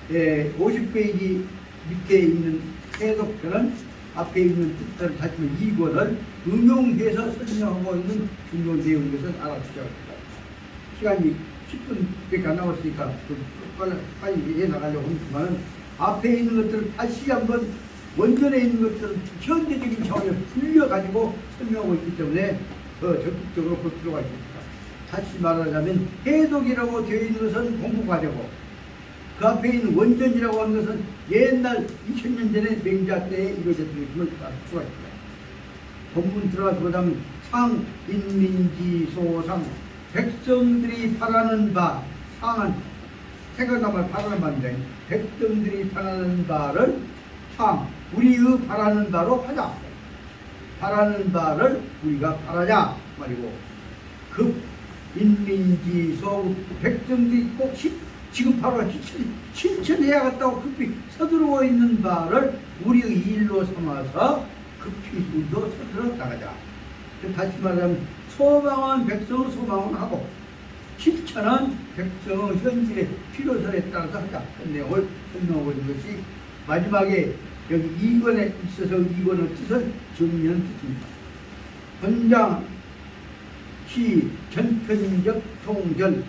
50페이지 밑에 있는 해독편은 앞에 있는 뜻을 다시 2권을 응용해서 설명하고 있는 중요한 내용인 것을 알아주셔야 합니다. 시간이 10분밖에 안 남았으니까 빨리 해나가려고 합니다만, 앞에 있는 것들을 다시 한번 원전에 있는 것들은 현대적인 차원에 풀려가지고 설명하고 있기 때문에 더 적극적으로 볼 필요가 있습니다. 다시 말하자면 해독이라고 되어 있는 것은 공부과제고, 그 앞에 있는 원전이라고 하는 것은 옛날 2000년 전에 맹자 때에 이루어졌던 것을 알 수가 있다. 본문 들어가서 보자면 상인민지소상 백성들이 바라는 바 상은 생각나면 바라는 바인데 백성들이 바라는 바를 상 우리의 바라는 바로 하자. 바라는 바를 우리가 바라자 말이고 급 인민지소 백성들이 꼭 지금 바로 실천해야겠다고 급히 서두르고 있는 바를 우리의 일로 삼아서 급히 우리도 서둘러 나가자. 다시 말하면 소망은 백성의 소망을 하고 실천은 백성의 현실의 필요성에 따라서 하자. 그 내용을 설명하고 있는 것이 마지막에 여기 2권에 있어서 2권의 뜻을 정리하는 뜻입니다. 본장 시 전편적 총결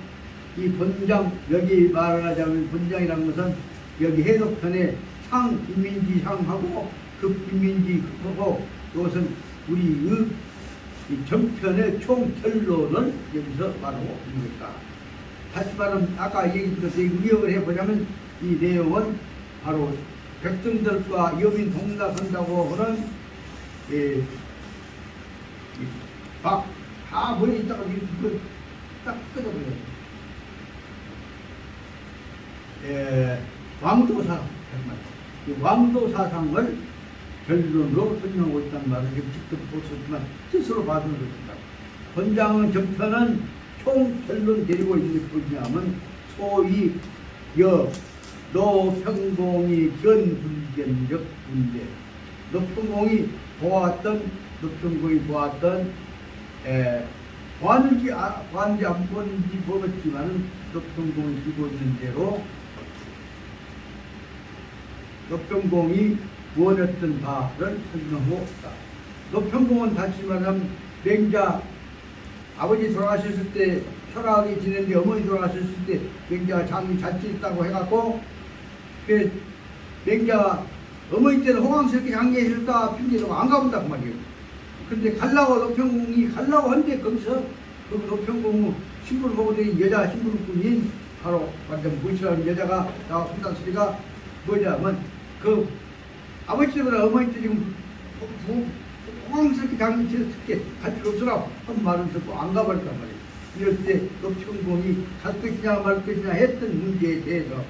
이 본장 여기 말하자면 본장이라는 것은 여기 해석편에 상인민지상하고 급인민지급하고 이것은 우리의 전편의 총결론을 여기서 말하고 있는 것이다. 다시 말하면 아까 얘기드렸듯이 의역을 해보자면 이 내용은 바로 백성들과 여민 동락한다고 하는 다 머리에 있다가 이거 딱 끊어버려요. 왕도사 왕도사상을 결론으로 설명하고 있다는 말을 직접 볼 수 있지만 뜻으로 봐주는 것입니다. 본장은 전편은 총 결론 데리고 있는 게 뭐냐면 소위 노평공이 견불견적 문제 노평공이 보았던 보았는지 안 보는지 모르겠지만 노평공이 들고 있는 대로 노평공이 원했던 바를 설명하고 있다. 노평공은 다시 말하면 맹자 아버지 돌아가셨을 때 철학이 지냈는데 어머니 돌아가셨을 때 맹자가 장이 잔치했다고 해갖고 그 맹자가 어머니 때는 호강스럽게 장례했을까 핑계대고 안 가본다고 말이에요. 근데 갈라고 노평공이 갈라고 한데 거기서 그 노평공 신부를 보고 된 여자 신부꾼인 바로 완전 무시라는 여자가 나온다는 소리가 뭐냐면 그 아버지 때보다 어머니 때 지금 호강스럽게 장례했을게 갈 필요 없으라 한 말을 듣고 안 가버렸단 말이에요. 이럴 때 노평공이 갈 것이냐 말 것이냐 했던 문제에 대해서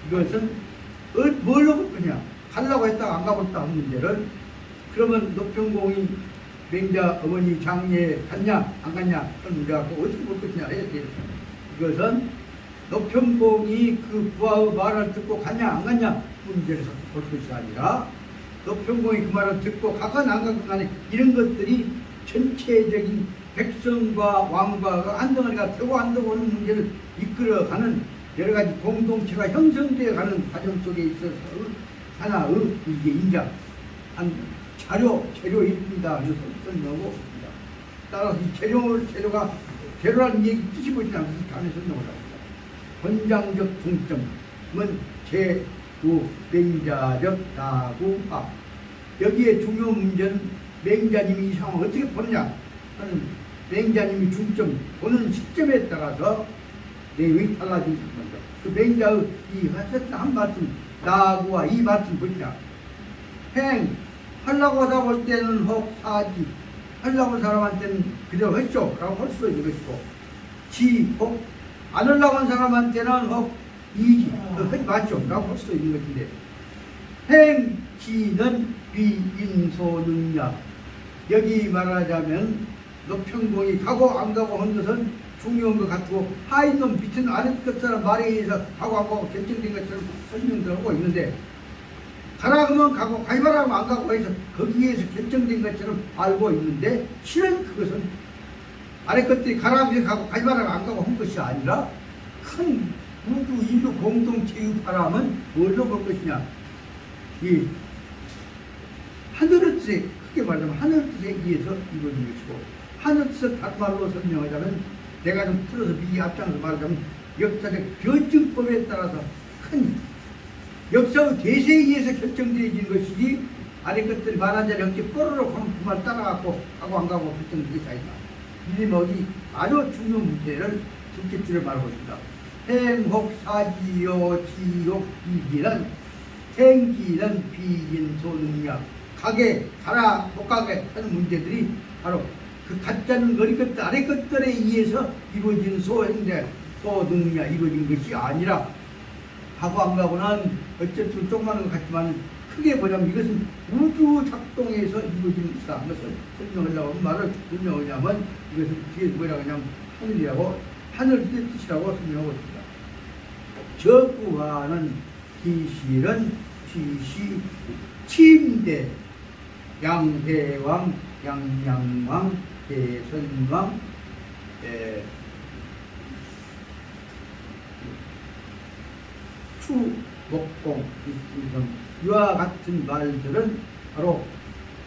이것은 뭘로 볼 거냐 가려고 했다가 안 가버렸다 한 문제를 그러면 노평공이 맹자 어머니 장례에 갔냐 안 갔냐 그런 문제가 어떻게 볼 것이냐 해야 돼요. 이것은 노평공이 그 부하의 말을 듣고 갔냐 안 갔냐 문제를 볼 것이 아니라 노평공이 그 말을 듣고 가건 안 가건 간에 이런 것들이 전체적인 백성과 왕과 한덩어리가 되고 안 되고 하는 문제를 이끌어가는 여러 가지 공동체가 형성되어 가는 과정 속에 있어서 하나의 이게 인자 한 재료일 뿐이다. 그래서 설명하고 있습니다. 따라서 이 재료라는 얘기 뜻이 보이지 않아서 다음에 설명을 합니다. 권장적 중점은 맹자적 나구화 여기에 중요한 문제는 맹자님이 이 상황을 어떻게 보느냐 하는 맹자님이 중점 보는 시점에 따라서 내용이 달라진 겁니다. 그 맹자의 이 한 말씀 나구와 이 말씀 보시냐 하려고 하다 볼 때는 혹 사지 하려고 한 사람한테는 그대로 했죠 라고 할 수도 있는 것이고 혹 안 하려고 한 사람한테는 혹 이지 하지 맞죠 라고 할 수도 있는 것인데 지는 비인소능력 여기 말하자면 노평공이 가고 안 가고 한 것은 중요한 것 같고 하인놈 밑은 아래 끝사람 말에 의해서 가고 안 가고 결정된 것처럼 설명들하고 있는데 가라 그러면 가고 가지 마라 하면 안 가고 해서 거기에서 결정된 것처럼 알고 있는데 실은 그것은 아래 것들이 가라 하면 가고 가지 마라 하면 안 가고 한 것이 아니라 큰 우주 인류 공동체의 바람은 뭘로 볼 것이냐 이 하늘의 뜻에 크게 말하자면 하늘의 뜻에 의해서 이루어진 것이고 하늘의 뜻을 다른 말로 설명하자면 내가 좀 풀어서 미리 앞장서 말하자면 역사적 변증법에 따라서 큰 역사의 대세에 의해서 결정되어진 것이지 아래 것들이 말하자면 이렇게 뽀로로 하면 그 말 따라가고 가고 안 가고 결정된 것이 아니다. 이런 어디 아주 중요한 문제를 둘째 줄에 말하고 있습니다. 행복사지요 지욕비기는 생기는 비긴 소능력 가게 가라 못 가게 하는 문제들이 바로 그 가짜는 머리 끝 아래 것들에 의해서 이루어진 소행대 소능력 이루어진 것이 아니라 하고 안 가고는 어쨌든 조그마한 것 같지만 크게 보자면 이것은 우주 작동에서 이루어진 것이다. 그것을 설명하려고 말을 설명하냐면 이것은 뒤에 뭐라고 하냐면 하늘이라고 하늘 뜻이라고 설명하고 있습니다. 저구하는 기실은 취시 침대 양해왕 양양왕 대선왕 추목공 이와 같은 말들은 바로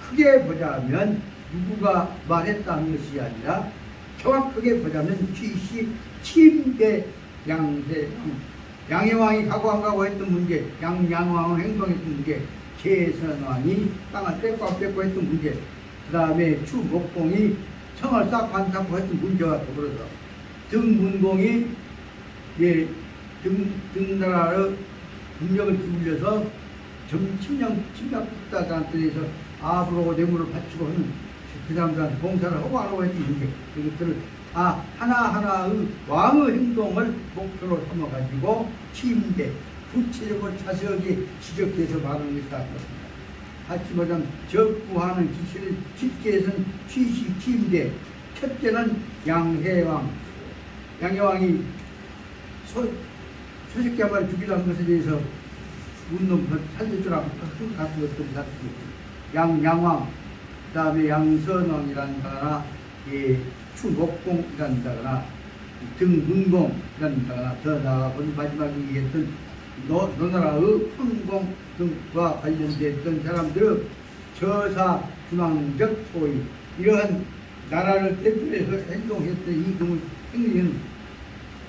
크게 보자면 누구가 말했다는 것이 아니라 정확하게 보자면 취시 침대 양해왕 양해왕이 가고 안 가고 했던 문제 양양왕은 행동했던 문제 재선왕이 땅을 뺏고 뺏고 했던 문제 그 다음에 추목공이 청을 쌓고 안 쌓고 했던 문제와 더불어서 등문공이 등나라를 국력을 기울여서 침략국가들한테 대해서 아부로 뇌물을 바치고 하는 그 사람들한테 봉사를 하고 안 하고 했던 문제 이것들을 하나하나의 왕의 행동을 목표로 삼아가지고 침대 구체적으로 자세하게 지적해서 말하는 것이다. 그렇습니다. 같이 보자면 적구하는 기실을 쉽게 해서는 취시 침대 첫째는 양해왕 양해왕이 소식기 한 마리 죽이라는 것에 대해서 운동 살릴 줄 알고 큰 같은 것들이 다 양왕 그 다음에 양선왕이라는 다거나 추목공이라는 다거나 등문공이라는 다거나 더 나아가서 마지막에 얘기했던 노나라의 황공 등과 관련됐던 사람들의 저사 중앙적 소위 이러한 나라를 대표해서 행동했던 이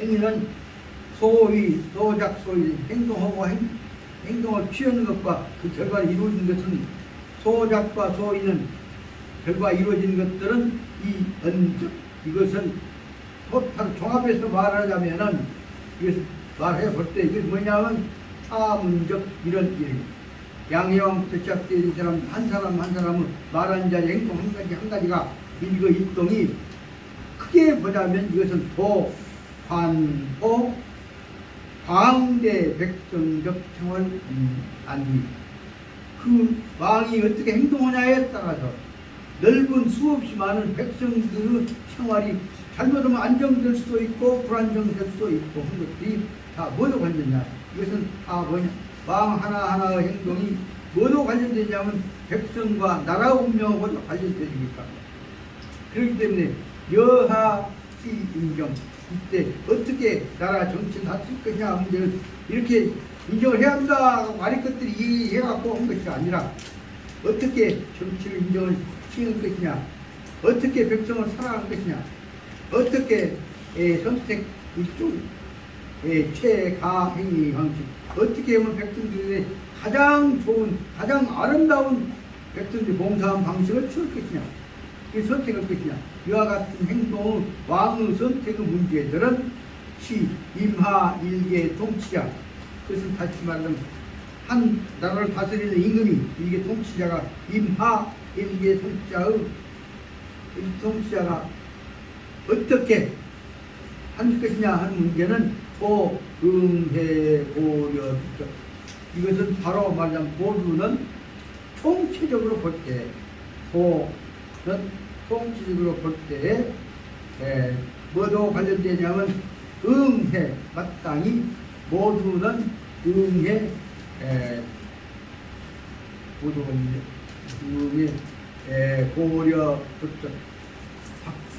행위는 소위 도작 소위 행동하고 행동을 취하는 것과 그 결과를 이루어진 것은 소작과 소위는 결과 이루어진 것들은 이 언적 이것은 토탈 종합해서 말하자면은 이것을 말해 볼 때 이게 뭐냐면 사문적 이런 일 양해왕부터 시작된 사람 한 사람은 말하는 자의 행동 한 가지가 이거 일동이 크게 보자면 이것은 도, 관호, 광대 백성적 생활 안위 그 왕이 어떻게 행동하냐에 따라서 넓은 수없이 많은 백성들의 생활이 잘못하면 안정될 수도 있고 불안정될 수도 있고 한 것들이 다 뭐로 관련되냐 이것은 다 뭐냐 왕 하나하나의 행동이 뭐로 관련되냐면 백성과 나라 운명하고 관련되어 있다. 그렇기 때문에 여하시 인정 이때 어떻게 나라 정치를 다칠 것이냐 문제를 이렇게 인정을 해야 한다 말의 것들이 이해해갖고 한 것이 아니라 어떻게 정치를 인정을 시키는 것이냐 어떻게 백성을 사랑하는 것이냐 어떻게 선택 일종 최가 행위 방식 어떻게 하면 백성들의 가장 좋은 가장 아름다운 백성들이 봉사한 방식을 취할 것이냐 이 선택할 것이냐 이와 같은 행동의 왕의 선택의 문제들은 임하 일개 통치자 그것은 다시 말하면 한 나라를 다스리는 임금이 일개 통치자가 임하 일개 통치자가 어떻게 할 것이냐 하는 문제는 토응해 고려 이것은 바로 말하자면 보루는 총체적으로 볼 때 통치적으로 볼 때 뭐도 관련되냐면 응해 마땅히 모두는 응해 고려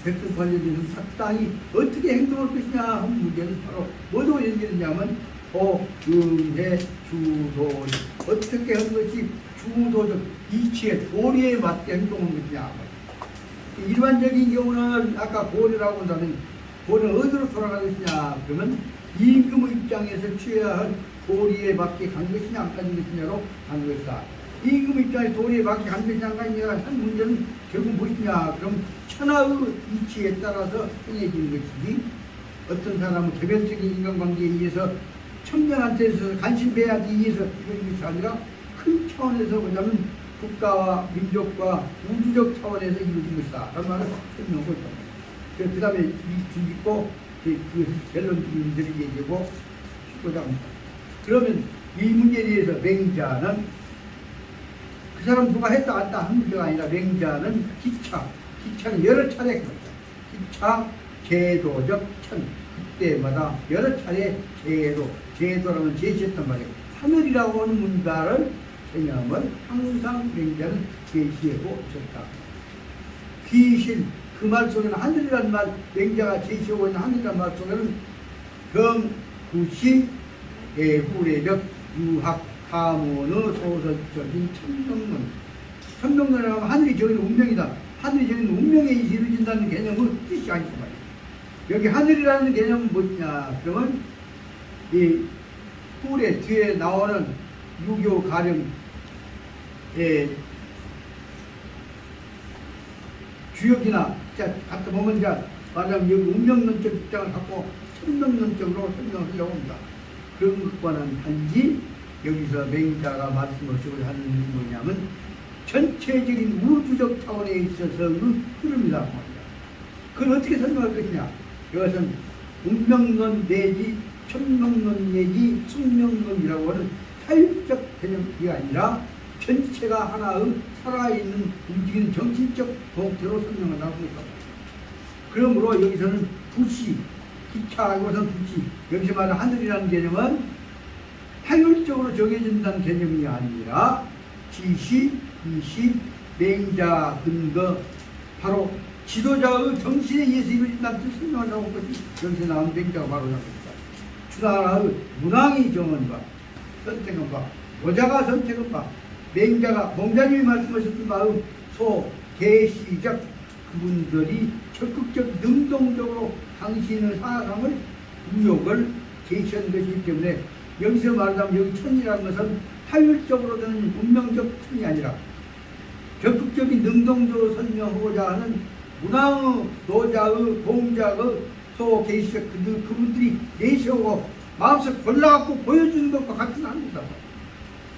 백성 관련돼서 마땅히 어떻게 행동할 것이냐 하는 문제는 바로 뭐도 연결되냐면 응해 주도 어떻게 하는 것이 주도적 이치의 도리에 맞게 행동하는 것이냐 일반적인 경우는 아까 고려라고 한다면 고려는 어디로 돌아갈 것이냐 그러면 임금의 입장에서 취해야 할 도리에 맞게 간 것이냐 안 간 것이냐로 간 것이다. 임금 입장에서 도리에 맞게 간 것이냐 안 간 것이냐 한 문제는 결국 무엇이냐 그럼 천하의 이치에 따라서 행해지는 것이지 어떤 사람은 개별적인 인간관계에 의해서 천명한테 있어서 간신배한테 의해서 이루어진 것이 아니라 큰 차원에서 보자면 국가와 민족과 우주적 차원에서 이루어진 것이다 라는 말을 설명하고 있다. 그 다음에 있고 그 결론들이 얘기하고 싶고자 합니다. 그러면 이 문제에 대해서 맹자는 그 사람 누가 했다 안다 한 문제가 아니라 맹자는 기차는 여러 차례 그렇다. 기차 제도적 천 그때마다 여러 차례 제도라면 제시했단 말이에요. 하늘이라고 하는 문자를 개념을 항상 맹자는 제시하고 있었다. 귀신 그 말 속에는 하늘이라는 말 맹자가 제시하고 있는 하늘이라는 말 속에는 경구시 후래적 유학 하모의 소설적인 천명론이라고 하면 하늘이 정해진 운명이다. 하늘이 정해진 운명에 이루어진다는 개념은 뜻이 아니고 말이에요. 여기 하늘이라는 개념은 뭐냐? 그러면 이 후래 뒤에 나오는 유교 가령 주역이나 갖다 보면 이제 말하자면 여기 운명론적 입장을 갖고 천명론적으로 설명하려고 합니다. 그런 것과는 단지 여기서 맹자가 말씀하시고자 하는 뭐냐면 전체적인 우주적 차원에 있어서의 흐름이라고 합니다. 그걸 어떻게 설명할 것이냐? 이것은 운명론 내지 천명론 내지 숙명론이라고 하는 타율적 개념이 아니라 전체가 하나의 살아있는 움직이는 정신적 동태로 설명한다고 합니다. 그러므로 여기서는 부시, 기차, 이것은 부시, 여기서 말하는 하늘이라는 개념은 타율적으로 정해진다는 개념이 아니라 지시, 이시, 맹자, 근거, 바로 지도자의 정신에 의해서 이루어진다는 뜻을 설명한다고 한 것이 여기서 나온 맹자가 바로 나옵니다. 주나라의 문왕이 정한 바, 선택한 바, 모자가 선택한 바, 맹자가 봉자님이 말씀하셨던 바의 계시적 그분들이 적극적 능동적으로 당신의 사상을 의욕을 제시한 것이기 때문에 여기서 말하자면 여기 천이라는 것은 타율적으로 되는 운명적 천이 아니라 적극적인 능동적으로 설명하고자 하는 문왕의 노자의 봉자의 계시적 그분들이 내세우고 마음속에 골라갖고 보여주는 것과 같은 합니다.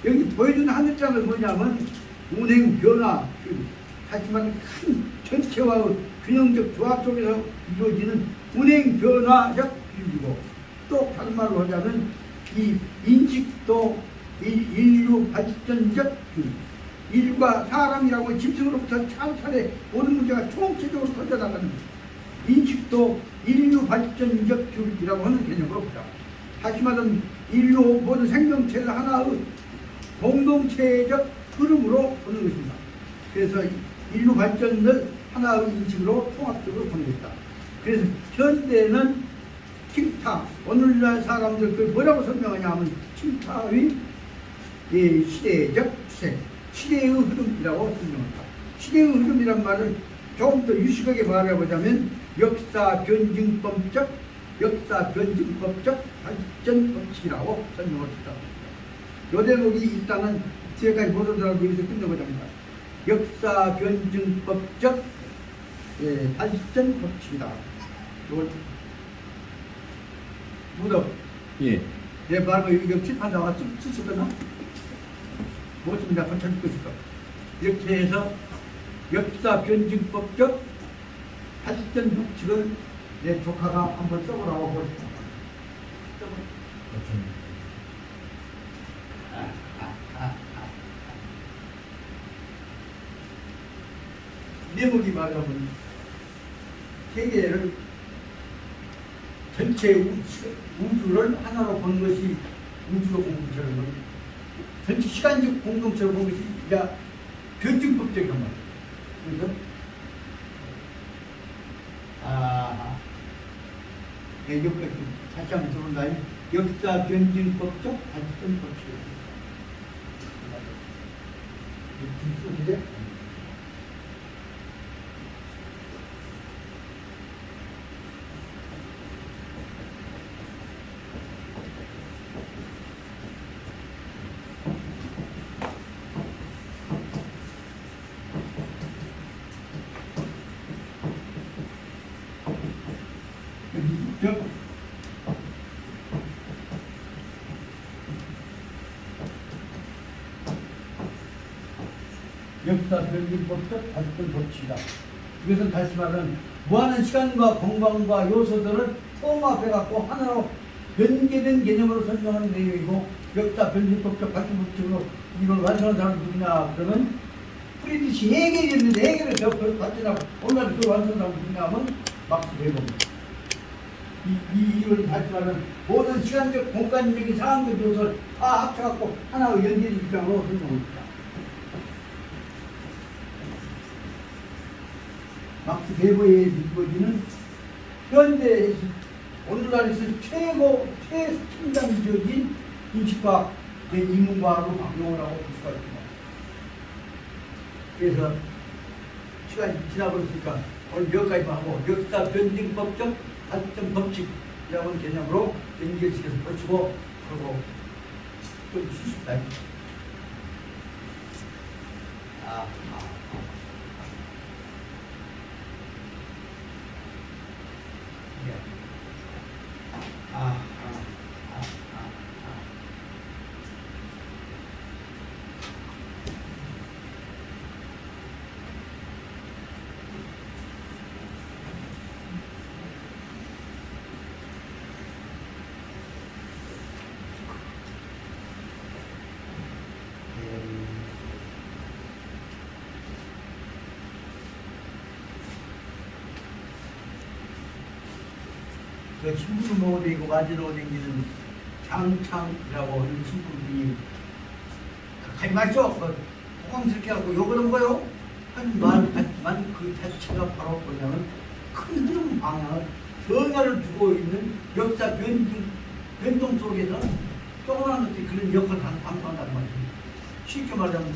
여기 보여주는 하늘장은 뭐냐면 운행 변화, 하지만 큰 전체와 균형적 조합 속에서 이루어지는 운행 변화적 비율이고, 또 다른 말로 하자면 이 인식도 인류 발전적 비율, 인류가 사람이라고 짐승으로부터 차례 모든 문제가 총체적으로 터져나가는 인식도 인류 발전적 비율이라고 하는 개념으로 보자. 다시 말하면 인류 모든 생명체를 하나의 공동체적 흐름으로 보는 것입니다. 그래서 인류 발전을 하나의 인식으로 통합적으로 보는 것이다. 그래서 현대는 칭타, 오늘날 사람들 그걸 뭐라고 설명하냐 하면 칭타의 시대적 추세, 시대의 흐름이라고 설명합니다. 시대의 흐름이란 말을 조금 더 유식하게 말해보자면 역사 변증법적 발전 법칙이라고 설명을 했다. 요 대목이 일단은 지금까지 보도들하고 여기서 끝내고자 합니다. 역사 변증법적 발전 법칙이다. 이걸 무덤. 예. 내 말고 여기 칠판다가 쓰시거나 못 쓰면 내가 고쳐 읽고 있을까. 이렇게 해서 역사 변증법적 발전 법칙을 내 조카가 한번 써보라고 보십니다. 내목이 말하면 세계를 전체 우주를 하나로 보는 것이 우주로 공동체로 전체 시간적 공동체로 보는 것이 이제 변증법적인 말이에요. 그래서 여기까지 다시 한번 들어온다. 역사 변증법적 발전 법칙. 이게 역사 변증법적 발전 법칙이다. 이것은 다시 말하면 무한한 시간과 공간과 요소들을 통합해갖고 하나로 연계된 개념으로 설명하는 내용이고, 역사 변증법적 발전 법칙으로 이걸 완성한 사람은 누구냐 그러면 프리드리히 해겔이었는데 해겔을 저 발전하고 오늘날 그 완성한 사람은 누구냐 하면 막스 베버입니다. 이걸 다시 말하면 모든 시간적 공간적인 상황적 요소를 다 합쳐갖고 하나의 연계된 입장으로 설명합니다. 막스 베버의 이루어지는 현대 오늘날에서 최첨단적인 인식과학 인문과학으로 바뀌어오라고 볼 수가 있습니다. 그래서 시간이 지나버렸으니까 오늘 여기까지만 하고 역사 변증법적 발전 법칙이라고 하는 개념으로 연결시켜서 보시고 그리고 좀 쉬십시다. 그 신부를 먹어 다니고 맞으러 다니는 장창이라고 하는 신부분이 가지 마시오. 호강스럽게 하고 욕을 한 거요. 한 말 같지만 그 자체가 바로 뭐냐면 큰 흐름 방향을 변화를 두고 있는 역사 변동 속에서 조그마한 것들이 그런 역할을 감당한단 말이에요. 쉽게 말하면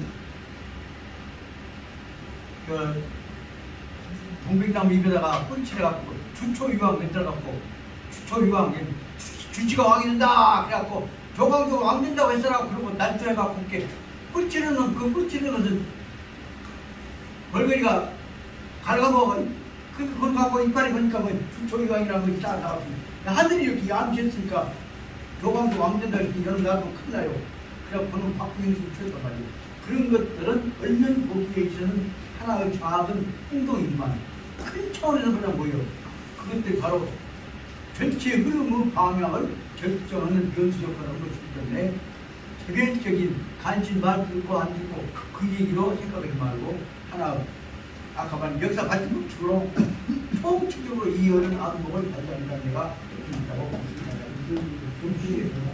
그 동백나무 잎에다가 꿀치를 갖고 주초유황 만들어갖고 주초유황 주치가 왕이 된다 그래갖고 조광조가 왕 된다고 했으라고 그러고 난투해갖고 이렇게 꿀치는 그 꿀치는 것은 벌거리가 갉아먹어 그걸 갖고 이빨이 보니까 뭐 주초유황이라는 것이 딱 나왔습니다. 하늘이 이렇게 암시했으니까 조광조 왕 된다 이렇게 이런 나도 큰일 나요. 그래갖고 그는 박풍행식을 취했단 말이에요. 그런 것들은 얼면 보기에 있어서는 하나의 작은 행동이지만 큰 차원에서 그냥 뭐예요. 그것들이 바로 전체 흐름의 방향을 결정하는 변수 역할을 하는 것이기 때문에 개별적인 간신 말 듣고 안 듣고 그 얘기로 생각하지 말고 하나 아까 말한 역사 발전 법칙으로 총체적으로 이어는 안목을 가져간다는 데가 있다고 봅니다. 좀 쉬겠습니다.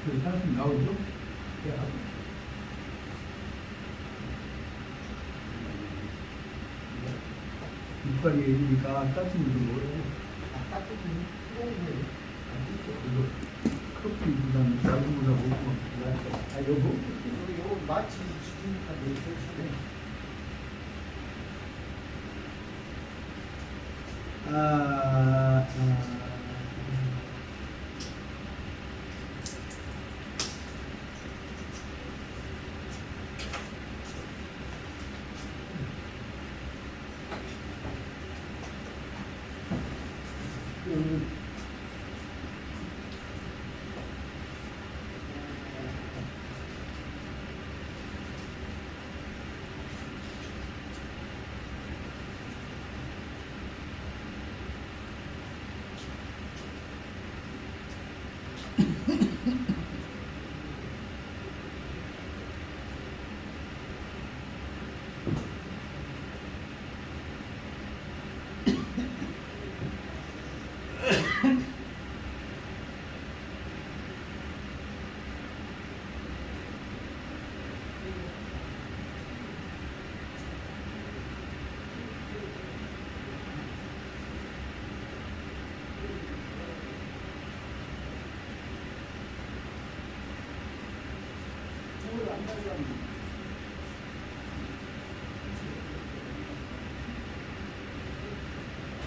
그 사람 나오죠? 이빨이 있으니까 따뜻한 거 따뜻한 커피보다는 작은 거다 먹고 요거 마치 시키니까 되게 좋네. 아,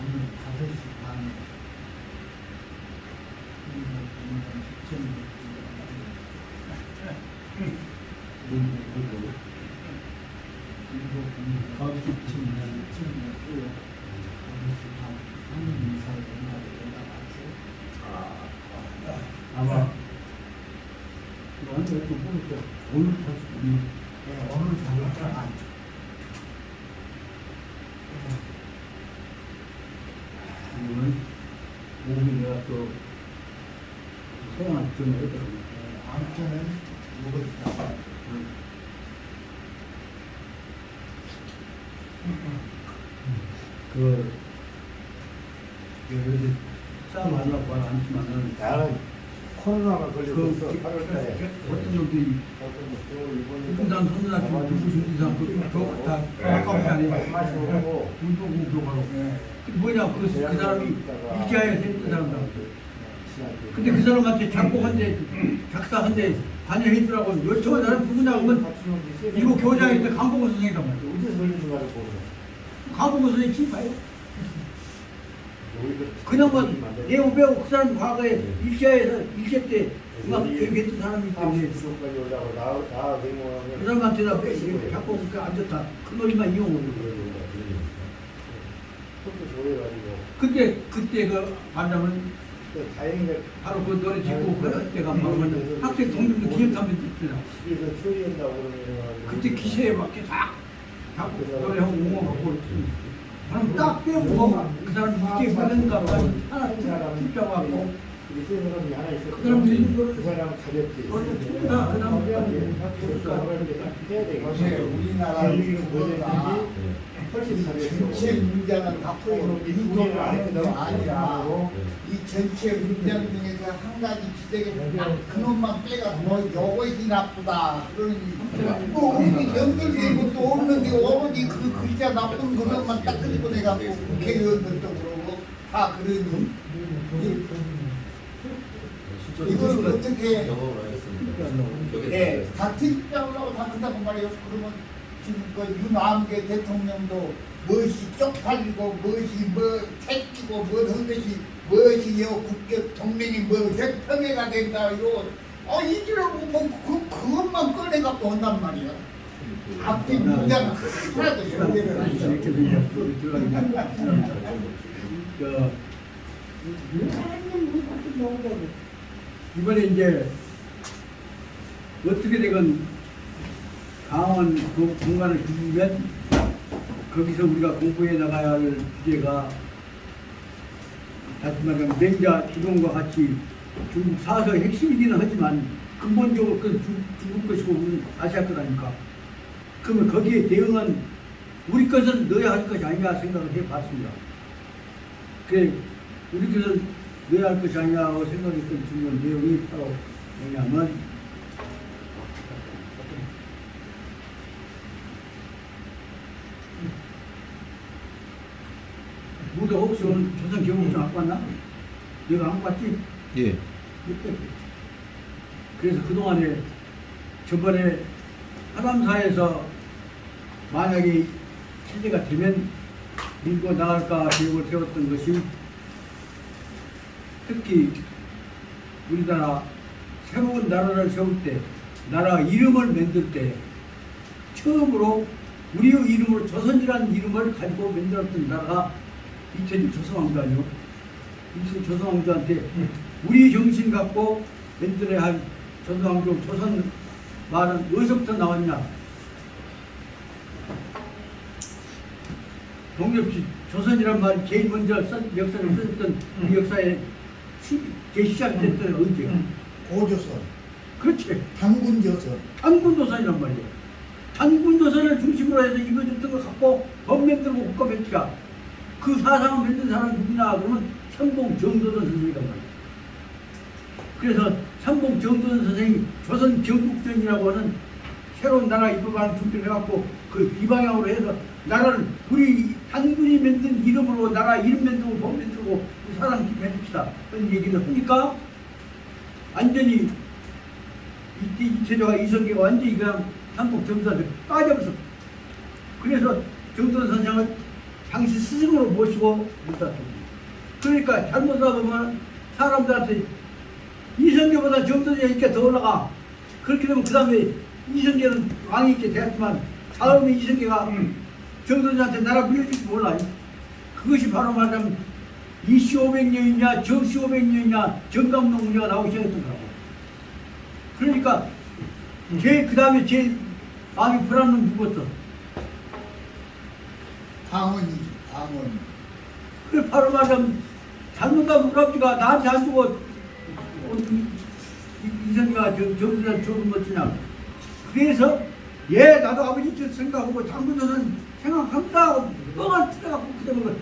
오늘 5시 반에 아마 완전 오늘 오늘 잘났다. 오늘 오후에 내가 또 소원한 전에 했거든요. 아무튼 먹었다. 요새 싸움 하려고 말 않지만은 나는 코로나가 걸렸어. 그 8월달에. 어떤 놈들이 군산 선수한테 누구 준비상 그다 아까우지 않아요. 마시고 운동 교과로. 그 뭐냐 그 사람이 이자에 생긴 사람들. 근데 그 사람한테 작곡한데 작사한데 관여했더라고. 요청한 사람 누구냐 그러면 이거 교장일 때 강복호 선생이란 말이야. 어디서 걸리는 거를 보는 강복호 선생님 친파예요. 그놈은 내용 배우고 그 사람 과거에 입시에서 일제 때 음악 교육했던 사람이기 때문에 수까지 올라고 나 그 사람한테다 자꾸 그렇게 안 좋다. 그 머리만 이용을 해요. 그때 그 만나면 다행히 바로 그 노래 짓고 그 때가 바로 학생 동료도 기획하면 됐더라. 집에서 처리한다고 그러면 그때 기세에 맞게 딱 자꾸 노래하고 웅호하고 그럼 딱 빼고 그 사람 이게 보는가 봐. 하나 tip자고 하고 우리 세 사람이 하나 있었고 그 사람 그 사람 가볍지. 그 사람 해야 돼. 우리나라 뭐든지 훨씬 전체 문장을 갖고 있는 인도를 하는 게 아니라 이 전체 문장 중에서 한 가지 지적에 딱 그놈만 빼가 뭐 이것이 나쁘다 그러니 뭐 우리 연결된 것도 없는데 오로지 그 글자 나쁜 그놈만 딱 그리고 내가 국회의원들도 그러고 다 그러니 이걸 어떻게 같은 입장으로 하고 다 그렇다고 말이에요. 그러면 지금 그 윤암계 대통령도 무엇이 쪽팔리고 무엇이 뭐 택지고 무엇한 것이 무엇이 요 국격 동맹이 뭐 핵평해가 된다 이거 이주라고 뭐 그것만 꺼내갖고 온단 말이야. 앞뒤 문장 하나도 연결을 안 해. 이렇게 이번에 이제 어떻게 되건 강원 그 공간을 비우면 거기서 우리가 공부해 나가야 할 주제가 다시 말하면 맹자 주동과 같이 중국 사서의 핵심이기는 하지만 근본적으로 그 중국 것이고 우리는 아시아 것 아닙니까? 그러면 거기에 대응은 우리 것은 넣어야 할 것이 아니냐 생각을 해봤습니다. 그래 우리 것은 넣어야 할 것이 아니냐고 생각했던 중요한 내용이 바로 뭐냐면 모두 혹시 오늘 조선 경험증 갖고 왔나? 내가 안 갖고 왔지? 예. 그래서 그동안에 저번에 하남사에서 만약에 체제가 되면 밀고 나갈까 계획을 세웠던 것이 특히 우리나라 새로운 나라를 세울 때, 나라 이름을 만들 때 처음으로 우리의 이름으로 조선이라는 이름을 가지고 만들었던 나라가 이태조 조선왕조 아니요? 이태조 조선왕조한테 우리 정신 갖고 만들어야 할 조선왕조 조선 말은 어디서부터 나왔냐? 동엽시 조선이란 말이 제일 먼저 역사를 썼던 그 역사에 시작됐던 언제? 고조선, 그렇지. 당군조선. 단군조선이란 말이에요. 단군조선을 중심으로 해서 이루어졌던 걸 갖고 법 만들고 국가 맺기가 그 사상을 만든 사람이 누구냐 그러면 삼봉 정도전 선생이란 말이에요. 그래서 삼봉 정도전 선생이 조선 경국전이라고 하는 새로운 나라 입법안을 준비를 해갖고 그 이 방향으로 해서 나라를 우리 단군이 만든 이름으로 나라 이름 만들고 법 만들고 사람 만듭시다 그런 얘기를 하니까 완전히 이태조가 이성계가 완전히 그냥 삼복 정도한테 빠져버렸어. 그래서 정도전 선생을 당시 스승으로 모시고 묻었던 거예요. 그러니까 잘못하다 보면 사람들한테 이성계보다 정도전이 있게 더 올라가. 그렇게 되면 그 다음에 이성계는 왕이 있게 되었지만 다음에 이성계가 정도전한테 나라 물려줄지 몰라. 그것이 바로 말하자면 이씨 500년이냐 정씨 500년이냐 정감농 문제가 나오기 시작했던 거라고. 그러니까 그 다음에 제일 마음이 불안한 놈 누구였어? 광원이지, 광원. 그래 바로 말하자면 잘못하면 우리 아버지가 나한테 안 주고 이성이가 정도전 좋은 것이냐. 그래서 나도 아버지 뜻 생각하고 당구조선 생각합니다 하고 뻥을 틀어갖고 그다음에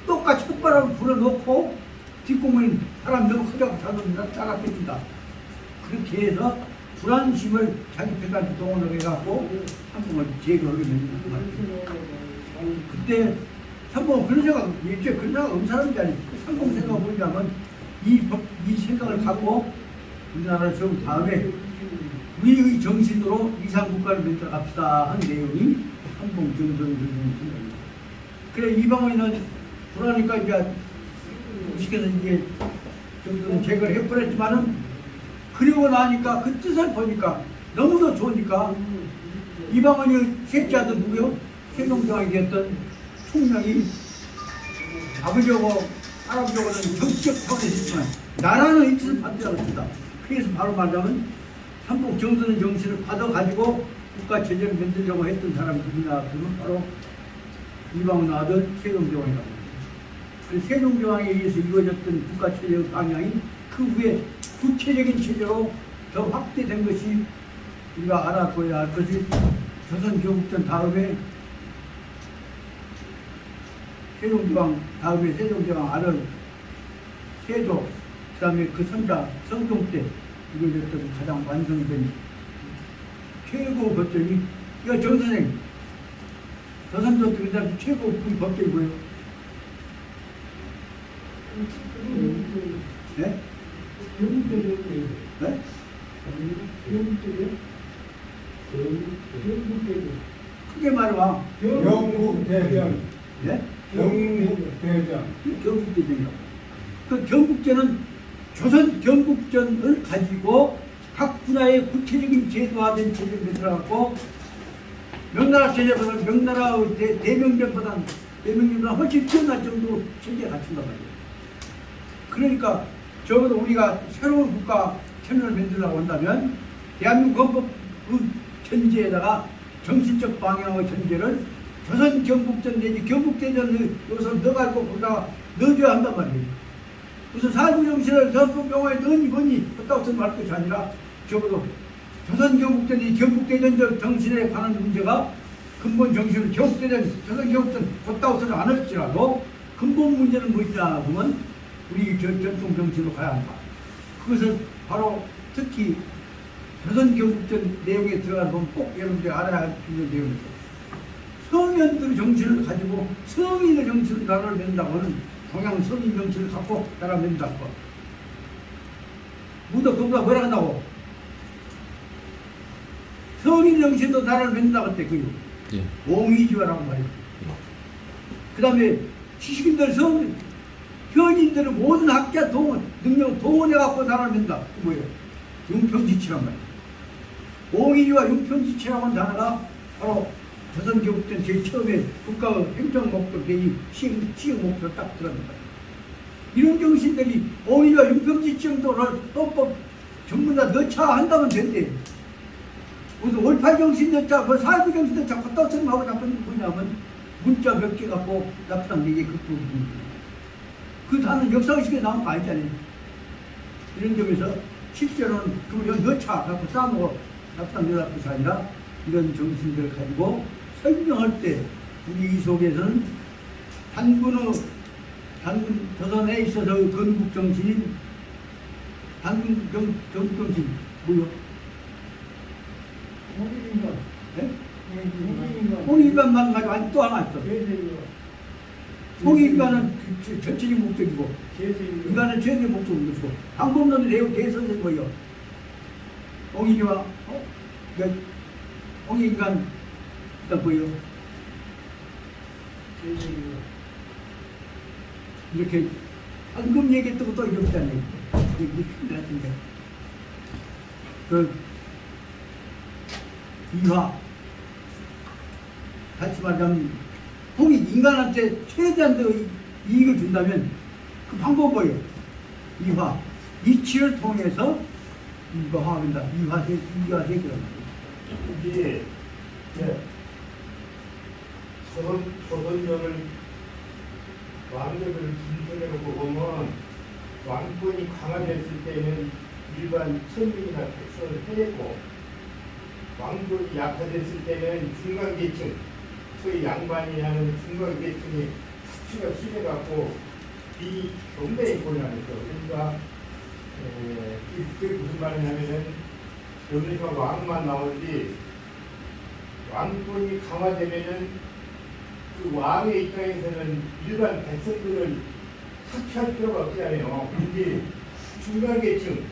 똑같이 똑바로 불어놓고 뒷공무인 사람 너무 크다고 자도 따라붙인다. 그렇게 해서 불안심을 자기 편한테 동원을 해갖고 삼봉을 제거하게 됩니다. 그때 삼봉은 그런 생각, 일주에 그런 생각 없는 사람이 아니고 삼봉 생각을 보자면 이 생각을 갖고 우리나라를 세운 다음에 우리의 정신으로 이상국가를 만들어 갑시다 한 내용이 삼봉 정도는 생각입니다. 그래 이방원이는 불안하니까 이제 무식해서 이제 정도는 제거를 해버렸지만은 그리고 나니까 그 뜻을 보니까 너무도 좋으니까 이방원이 셋째 아들 누구요? 세종대왕이 됐던 총명이 아버지하고 할아버지하고는 정치적 차원에서 있지만 나라는 이 뜻을 받으라고 했습니다. 그래서 바로 말하자면 삼복 정도는 정신을 받아가지고 국가 체제를 만들려고 했던 사람이 누구냐 그러면 바로 이방원 아들 세종대왕이라고 합니다. 그 세종대왕에 의해서 이루어졌던 국가 체제의 방향이 그 후에 구체적인 체제로 더 확대된 것이 우리가 알아둬야 할 것이 조선 경국전 다음에 세종대왕 다음에 세종대왕 아들 세조 그 다음에 그 선자 성종 때 이루어졌던 가장 완성된 최고 법전이 이거 정 선생 조선조 때 그다음 최고 법전이 뭐예요? 네? 네? 크게 말해봐. 경국대전. 네? 경국대전. 경국대전이라고. 그 경국전은 조선 경국전을 가지고 각 분야의 구체적인 제도화된 체제를 만들어갖고 명나라 체제보다 명나라의 대명전보다 훨씬 뛰어날 정도로 체제가 갖춘단 말이에요. 그러니까 적어도 우리가 새로운 국가 체제를 만들려고 한다면 대한민국 헌법 그 전제에다가 정신적 방향의 전제를 조선 경국전 내지 경국대전을 여기서 넣어가지고 거기다가 넣어줘야 한단 말이에요. 무슨 사주 정신을 전통병원에 넣으니 뭐니 그렇다고 생각할 것이 아니라 적어도 조선 경국전이 경국대전적 정신에 관한 문제가 근본 정신을 경국대전 조선 경국전 그렇다고 생각 안 할지라도 근본 문제는 뭐냐 보면 우리 전통 정신으로 가야 한다. 그것을 바로 특히 조선 경국전 내용에 들어가 보면 꼭 여러분들이 알아야 할 내용이죠. 성현들의 정신을 가지고 성인의 정신을 나라를 맨다고 하는 동양 성인 정신을 갖고 나라 맨다고. 무더 그보다 뭐라 한다고? 성인 정신도 나라를 맨다고 했대. 그요. 옹이지화라고 말이야. 그 다음에 지식인들, 현인들은 모든 학자 능력 동원해갖고 살아야 된다. 그 뭐예요? 융평지치란 말이에요. 옹이와 융평지치라고 하는 단어가 바로 조선개국전 제일 처음에 국가 행정 목표 대의 시행 목표 딱 들어갑니다. 이런 정신들이 옹이와 융평지치 정도를 헌법 전부 다 넣자 한다면 된대. 무슨 올팔 정신 넣자, 그 사회부 정신 넣자, 걷다 쓰면하고 나쁜 뭐냐면 문자 몇 개 갖고 나쁘다는 게 그 부분입니다. 그 단은 역사의식에 나온 거 아니잖아요. 이런 점에서 실제로는 그걸 넣자 갖고 싸우고 나쁘다는 것이 아니라 이런 정신들을 가지고 설명할 때 우리 이 속에서는 단군 조선에 있어서 건국 정신인 단군 정신 뭐요? 홍익인간. 네? 홍익인간. 홍익인간만 가지고 아니 또 하나 있어. 홍익인간은 전체적인 목적이고 인간은 최대 목적인 것이고 방법론의 대선은 뭐요? 홍익이와 홍익인간 그다음 뭐요? 이렇게 방금 얘기했던 것도 이렇잖아요. 이게 큰일 같은데 그 이화 다시 말하면 홍익 인간한테 최대한의 이익을 준다면 그 방법은 뭐예요? 이화 이치를 통해서 이거 화합니다. 이화 해결합니다. 이게 조선력을 왕력을 분석해놓고 보면 왕권이 강화됐을 때는 일반 천민이나 백성을 해냈고 왕권이 약화됐을 때는 중간계층, 소위 양반이 하는 중간계층이 착취가 심해갖고 이 굉장히 곤란했어. 그러니까 그게 무슨 말이냐면은 여기서 왕만 나오지 왕권이 강화되면은 그 왕의 입장에서는 일반 백성들을 착취할 필요가 없잖아요. 근데 중간계층,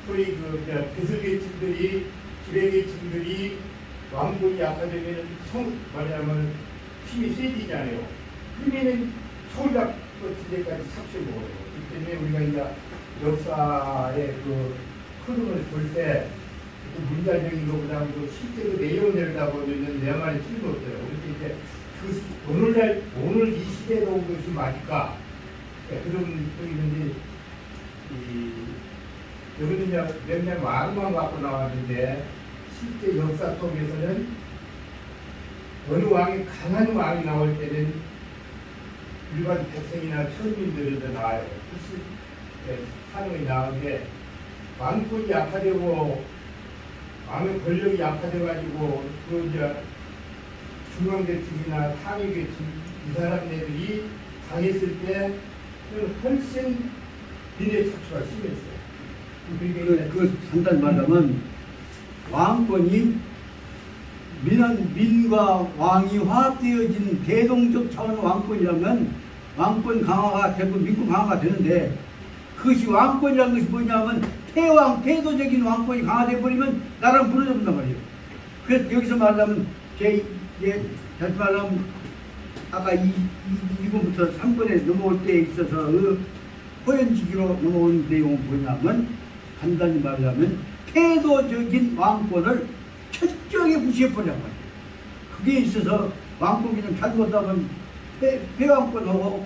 소위 그 배설계층들이 지배계층들이 왕권이 약화되면은 말하자면 힘이 세지잖아요. 그러면은 서울답 같은 데까지 착취를 먹어요. 그렇기 때문에 우리가 이제 역사의 그 흐름을 볼 때 문자적인 것보다 실제로 내용을 내려다보면 내 말이 틀림없어요. 그런데 이제 오늘 이 시대에 온 것이 맞을까? 그런 적이 있는데 여기는 이제 몇몇 왕만 갖고 나왔는데 실제 역사 속에서는 어느 왕이 강한 왕이 나올 때는 일반 백성이나 천민들이 더 나아요. 사람이 나오는데 왕권이 약화되고 왕의 권력이 약화돼가지고 그 이제 중앙계층이나 상위계층 이 사람들이 강했을 때 훨씬 민의 착취가 심했어요. 그 간단히 말하면 왕권이 민과 왕이 화합되어진 대동적 차원의 왕권이라면 왕권 강화가 되고 민권 강화가 되는데 그것이 왕권이라는 것이 뭐냐면 태도적인 왕권이 강화되어 버리면 나라는 무너져본단 말이에요. 그래서 여기서 말하면 다시 말하면 아까 2번부터 3번에 넘어올 때에 있어서 호연지기로 넘어온 내용은 뭐냐면 간단히 말하면 태도적인 왕권을 철저하게 무시해버리란 말이에요. 그게 있어서 왕권 그냥 잘못하면 폐왕권하고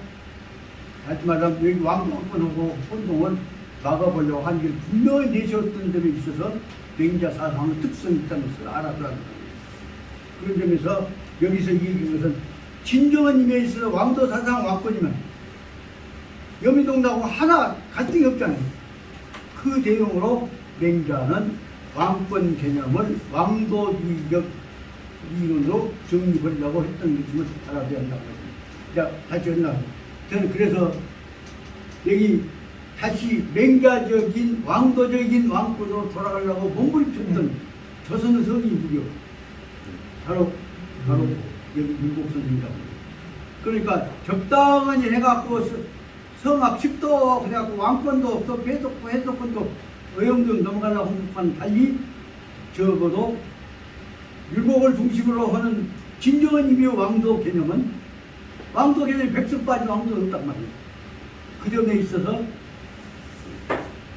다시 말하면 여기 왕권하고 혼동을 막아보려고 한 게 분명히 내세웠던 점에 있어서 맹자 사상의 특성이 있다는 것을 알아둬야 합니다. 그런 점에서 여기서 얘기한 것은 진정한 의미에 있어서 왕도 사상 왕권이면 여미동나고 하나 갈등이 없잖아요. 그 내용으로 맹자는 왕권 개념을 왕도주의적 이론으로 정립하려고 했던 것임을 알아둬야 한다고 합니다. 자, 다시 한다. 저는 그래서 여기 다시 맹자적인 왕도적인 왕권으로 돌아가려고 몸부림쳤던 조선의 성이 누구요? 바로 여기 문곡선생이라고. 그러니까 적당히 해갖고 성악 10도 그래갖고 왕권도 없고 배도권 해도권도 어영경 넘어가려고 하는 달리 적어도 율곡을 중심으로 하는 진정한 의미의 왕도 개념은 왕도 개념이 백성 빠진 왕도 없단 말이에요. 그 점에 있어서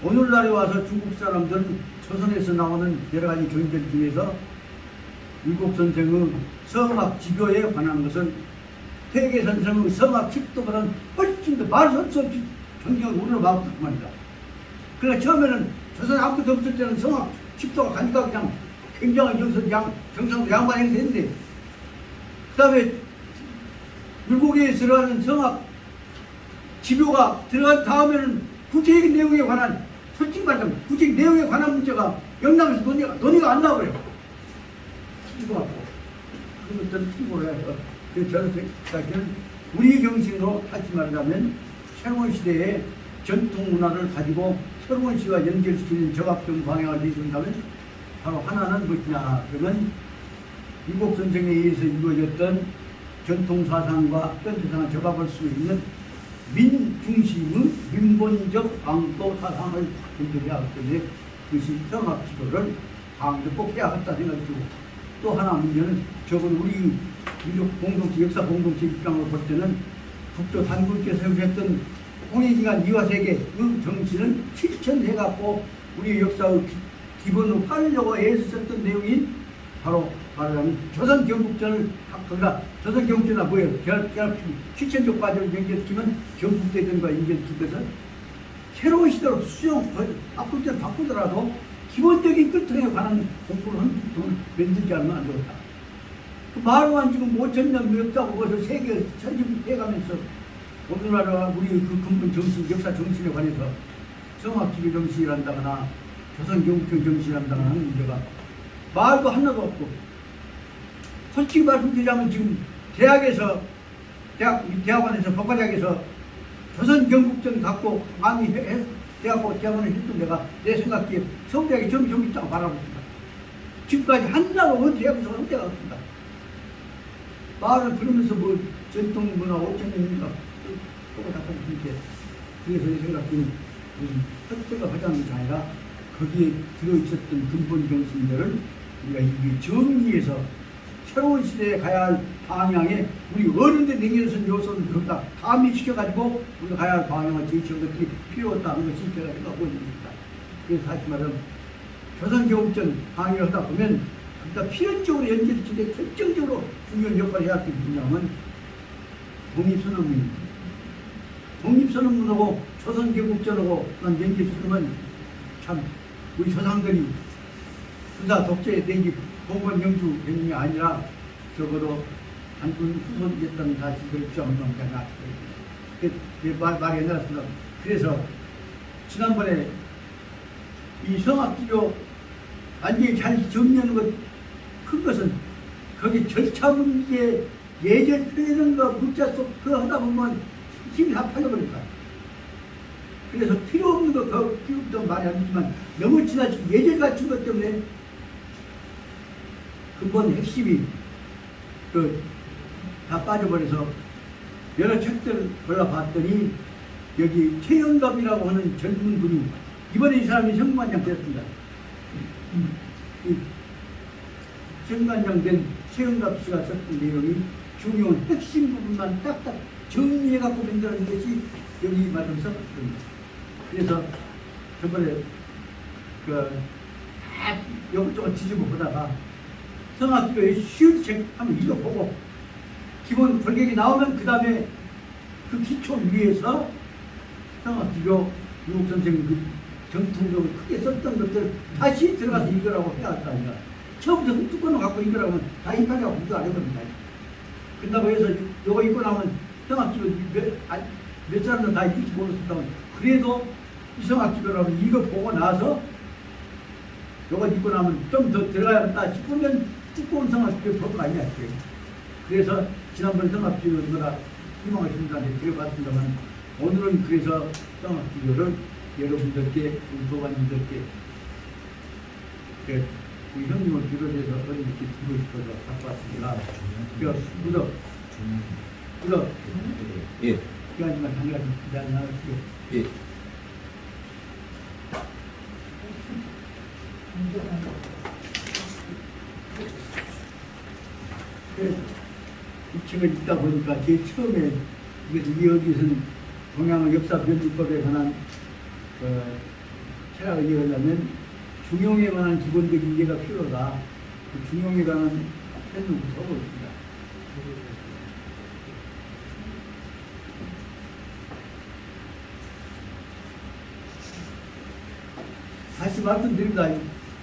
오늘날에 와서 중국 사람들은 조선에서 나오는 여러 가지 교인들 중에서 율곡 선생의 성악 지교에 관한 것은 퇴계 선생의 성악 칩도보다는 훨씬 더 말할 수 없이 존경을 우러러 받고 말입니다. 그러나 처음에는 조선에 아무것도 없을 때는 성악 칩도가 가니까 그냥 굉장히 여기서 경상도 양반 행세했는데 그 다음에 율곡에 들어가는 성악 지교가 들어간 다음에는 구체적인 내용에 관한 솔직히 말하면 구체적인 내용에 관한 문제가 영남에서 논의가 안 나와요. 틀리고 같고 그런 것들은 틀리고 해서 그래서 저는 생각하기는 우리 정신으로 다시 말하자면 새로운 시대의 전통 문화를 가지고 새로운 시대와 연결시키는 적합적 방향을 내준다면 바로 하나는 무엇이냐 그러면 율곡 선생에 의해서 이루어졌던 전통 사상과 현대 사상을 적합할 수 있는 민중심의 민본적 왕도 사상을 건드려야 하기 때문에 그것이 성악 지도를 강조 꼭 해야겠다 생각이 들고 또 하나 문제는 적은 우리 민족 공동체 역사 공동체 입장으로 볼 때는 북조 단군께서 세우셨던 홍익인간 이화세계의 정신을 실천해갖고 우리 역사의 기본으로 하려고 애쓰셨던 내용이 바로 말하자면 조선 경국전을 그러니까 조선 경국전은 뭐예요? 실천적 과정을 연결시키면 경국대전과 연결시켜서 새로운 시대로 수용 바꾸더라도 기본적인 끌통에 관한 공부를 만들지 않으면 안 되겠다. 그 말로만 지금 5,000년 몇 거서 세계 천지해가면서 오늘날과 우리 그 근본 정신, 역사 정신에 관해서 성악지교 정신이란다거나 조선 경국전 정신이란다거나 하는 문제가 말도 하나도 없고 솔직히 말씀드리자면 지금 대학원에서 법과대학에서 조선 경국전 갖고 많이 대학원을 했던 내가 내 생각에 서울대학이 좀 있다고 바라고 있습니다. 지금까지 한나고 어디 대학에서 한 데가 없습니다. 말을 들으면서 뭐 전통문화 5,000년인가 똑같다고 있는데 그래서 내 생각에는 헛되가 하자는 것이 아니라 거기에 들어있었던 근본 정신들을 우리가 이 정리해서 새로운 시대에 가야 할 방향에 우리 어른들 냉겨선 요소를 그렇다 가미시켜가지고 우리가 가야 할 방향을 제시한 것들이 필요하다는 것이 제가 생각하고 있습니다. 그래서 다시 말하면 조선 경국전 강의를 하다 보면 그러니까 필연적으로 연결시키는데 결정적으로 중요한 역할을 해야 할 게 뭐냐면 독립선언문입니다. 독립선언문하고 조선 경국전하고 연결시키면 참 우리 조상들이 군사 독재 내지 봉건 영주 개념이 아니라 적어도 단군 후손이었다는 사실을 주장하는 말이 옛날에 그래서 지난번에 이 성악지교 완전히 잘 정리하는 것 큰 것은 거기 절차 문제 예절 표현하는 거 문자 속 그거 하다 보면 힘이 다 팔려버립니다. 그래서 필요 없는 거 더 필요 없다고 말이 안 되지만 너무 지나치고 예절 갖춘 것 때문에 근본 핵심이 다 빠져버려서 여러 책들을 골라봤더니 여기 최영갑이라고 하는 젊은 분이 이번에 이 사람이 성관장 됐습니다. 성관장 된 최영갑 씨가 썼던 내용이 중요한 핵심 부분만 딱딱 정리해갖고 만드는 것이 여기 말씀 썼습니다. 그래서 저번에 다 이것저것 뒤집어 보다가 성악지교의 쉬운 책 한번 읽어보고 기본 권격이 나오면 그 다음에 그 기초 위에서 성악지교 율곡 선생님 그 정통적으로 크게 썼던 것들 다시 들어가서 읽으라고 해야 할 거 아닌가. 처음부터 뚜껑을 갖고 읽으라고 하면 다 입하게 하고 공부 안 해버립니다. 끝나고 해서 이거 읽고 나면 성악지교 몇 사람도 다 읽지 모르겠다고 그래도 이 성악지교라고 읽어보고 나서 이거 읽고 나면 좀 더 들어가야겠다 싶으면 두꺼운 성악지교 볼 거 아니냐. 그래서 지난번 성악지교보다 희망을 준다는데 드려봤습니다만 오늘은 그래서 성악지교를 여러분들께 우리 도반님들께 우리 형님을 비롯해서 어른들께 드리고 싶어서 갖고 왔습니다. 무덕 예. 기간지만 당연히 기대하지 않으시고 예. 이 책을 읽다 보니까 제일 처음에 이 여기서는 동양의 역사 변주법에 관한 그 철학을 이해하려면 중용에 관한 기본적인 이해가 필요하다. 그 중용에 관한 설명부터 하고 있습니다. 다시 말씀드립니다.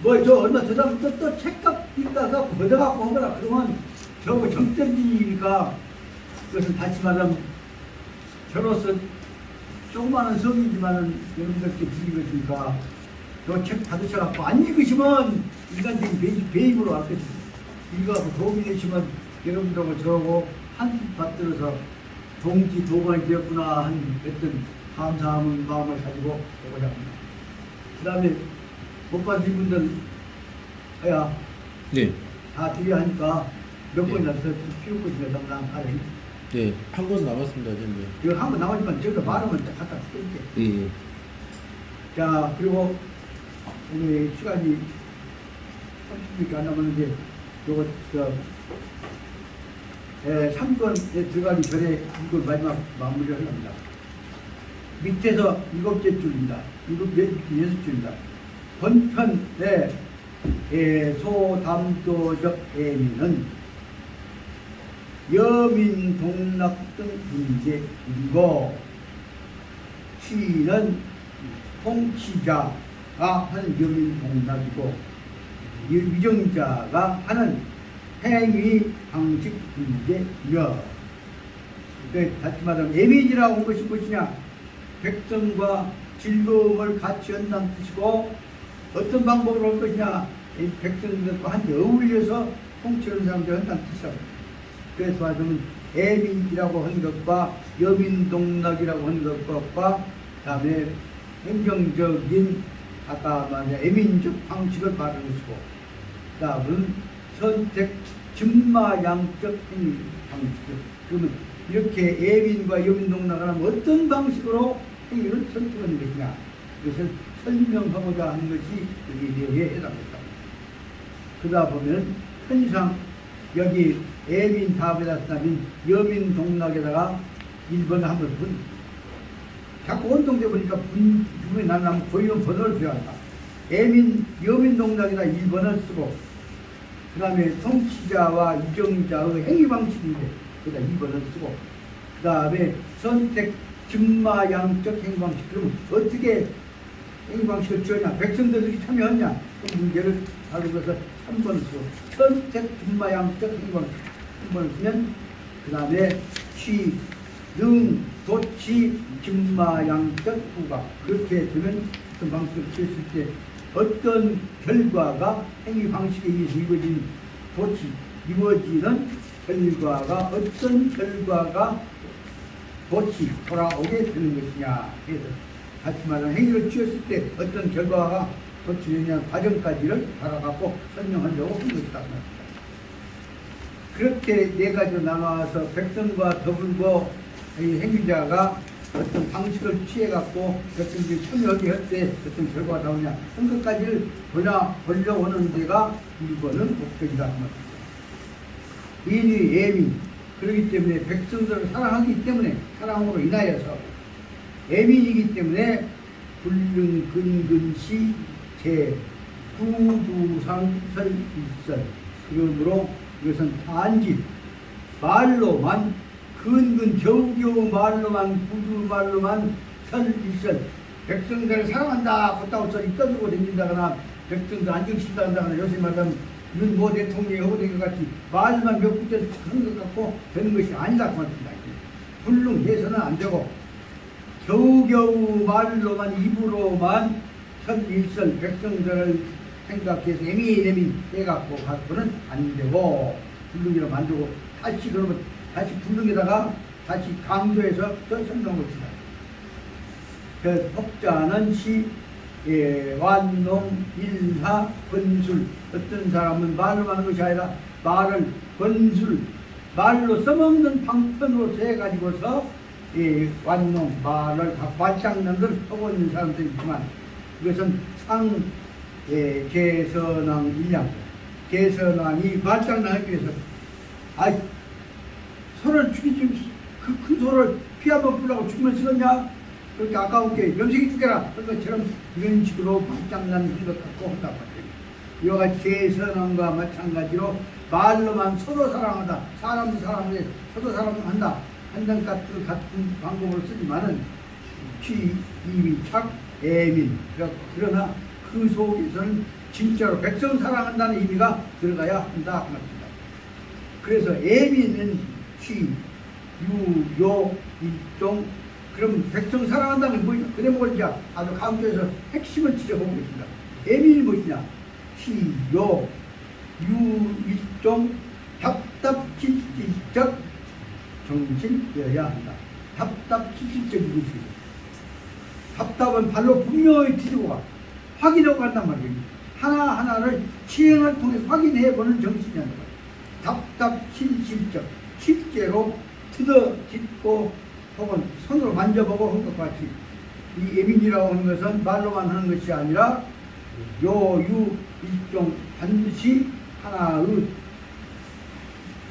뭐 저 얼마 전부터 또 책값 읽다가 거저갖고 하거라 그러면 저거 정점이니까 그것은 다시 말하면 저로서 조그마한 성이지만은 여러분들께 드리고 있으니까 저 책 받으셔갖고 안 읽으시면 인간적인 배임으로 할 것입니다. 읽어갖고 도움이 되시면 여러분들하고 저하고 한숨 받들어서 동지 도반이 되었구나 한 어떤 감사한 마음을 가지고 오고자 합니다. 그 다음에 못 받으신 분들 야 네. 다 드려야 하니까 몇 네. 번이나 더 피울 것이냐 담당 하래. 네. 한 권 남았습니다, 선생님. 이거 한 번 나오지만 저거 말하면 다 갖다 쓸게. 예. 자 그리고 오늘 시간이 30분밖에 안 남았는데 요거 저 3권에 들어가기 전에 이걸 마지막 마무리를 합니다. 밑에서 7째 줄입니다. 6줄입니다. 본편의 소담도적 애미는 여민 동락 등 문제이고 시는 통치자가 하는 여민 동락이고 위정자가 하는 행위 방식 문제며 다시 말하면 애민이라고 한 것이 무엇이냐 백성과 즐거움을 같이 한다는 뜻이고 어떤 방법으로 할 것이냐 이 백성들과 함께 어울려서 통치하는 사람들 한다는 뜻이라고. 그래서 말하면 애민이라고 하는 것과 여민동락이라고 하는 것과 그다음에 행정적인 아까 말한 애민적 방식을 말하는 것이고 그다음은 선택 진마양적 행위 방식. 그러면 이렇게 애민과 여민동락을 하면 어떤 방식으로 행위를 선택하는 것이냐 이것을 설명하고자 하는 것이 여기 내용에 해당된다. 그러다 보면 편의상 여기 애민 다음에다 쓰면 여민 동락에다가 1번을 한번 자꾸 온동돼 보니까 분명히 나면 보이는 번호를 줘야 한다. 애민 여민 동락에다 1번을 쓰고 그 다음에 통치자와 위정자의 행위 방식인데 거기다 2번을 쓰고 그 다음에 선택 진마양적 행위 방식. 그러면 어떻게 행위 방식을 지었냐 백성들이 참여했냐 그 문제를 다루면서 3번을 쓰고 선택 진마양적 행위 방식 3번을 쓰면 그 다음에 취, 능, 도치, 진마양적 후가 그렇게 되면 어떤 방식을 지었을 때 어떤 결과가 행위 방식에 의해서 이루어지는 결과가 어떤 결과가 돌아오게 되는 것이냐 해서 같이 말하면 행위를 취했을 때 어떤 결과가 도치되냐 과정까지를 알아갖고 설명하려고 한 것이다. 그렇게 네 가지로 나눠서 백성과 더불고 이 행위자가 어떤 방식을 취해갖고 백성들이 참여하게 할 때 어떤 결과가 나오냐 한 것까지를 보려고 하는 데가 이거는 목적이다. 인의 애민 그렇기 때문에 백성들을 사랑하기 때문에 사랑으로 인하여서 애민이기 때문에 불륜 근근시 제 구두상설일설 그러므로 이것은 단지 말로만 근근 겨우겨우 말로만 구두 말로만 설일설 백성들을 사랑한다 그렇다고 저리 떠들고 다닌다거나 백성들 안정시킨다 한다거나 요새 말하면 윤모 대통령이 하고 된 것 같이 말만 몇 구절 하는 것 같고 되는 것이 아니다 그 말입니다. 불능해서는 안 되고 겨우겨우 말로만 입으로만 설일설 백성들을 생각해서 애민 해갖고 갖고는 안 되고 불능이라고 만들고 다시 그러면 다시 불능에다가 다시 강조해서 또 설명을 합니다. 그 법자는 시 완농, 일하, 번술 어떤 사람은 말로 하는 것이 아니라 말을 번술 말로 써먹는 방편으로 해가지고서 완농 말을 발장난을 하고 있는 사람들이 있지만 이것은 개선왕 일량 개선왕이 발장난하기 위해서 소를 죽이지 그 큰 소를 피 한 번 뿌려고 죽으면 쓰겠냐? 그렇게 아까운 게 염색이 죽여라 그런 것처럼 이런 식으로 말장난 것 갖고 한단 말이에요. 이와 같이 제선언과 마찬가지로 말로만 서로 사랑한다. 사람도 사람을 서로 사랑한다. 한장 같은 방법을 쓰지만은 피, 이미, 착, 애민. 그러나 그 속에서는 진짜로 백성 사랑한다는 의미가 들어가야 한다. 말입니다. 그래서 애민은 시, 유, 요, 일종. 그럼 백성 사랑한다는 게 뭐냐? 그 대목을 이제 아주 가운데서 핵심을 지적하고 있습니다. 애민이 무엇이냐? 시, 요, 유, 일종, 답답실질적 정신이어야 한다. 답답실질적인 것이죠. 답답은 발로 분명히 뒤지고 가. 확인하고 간단 말이에요. 하나하나를 시행을 통해서 확인해보는 정신이란 말이에요. 답답실질적, 실제로 뜯어짓고 혹은 손으로 만져보고 한 것과 같이 이 애민이라고 하는 것은 말로만 하는 것이 아니라 요, 유, 일종 반드시 하나의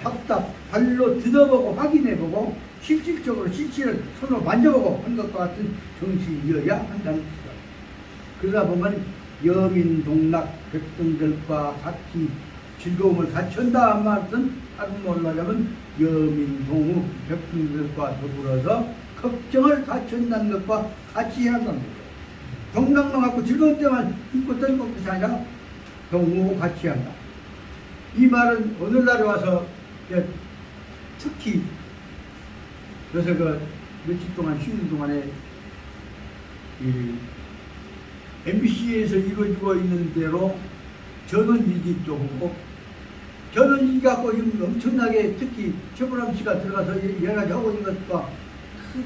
답답, 발로 뜯어보고 확인해보고 실질적으로 실체를 손으로 만져보고 한 것과 같은 정신이어야 한다는 것이다. 그러다 보면 여민동락 백성들과 같이 즐거움을 같이 한다 한 말은 다른 말로 하자면 여민동우 백성들과 더불어서 걱정을 같이 한다는 것과 같이 해야 한다는 거예요. 동락만 갖고 즐거운 때만 있고 떠는 것이 아니라 동우 같이 한다. 이 말은 오늘날에 와서 특히 요새 그 며칠 동안 쉬는 동안에 이 MBC에서 이루어지고 있는 대로 전원일기 쪽하고 전원일기 갖고 지금 엄청나게 특히 최보람 씨가 들어가서 여러 가지 하고 있는 것과 그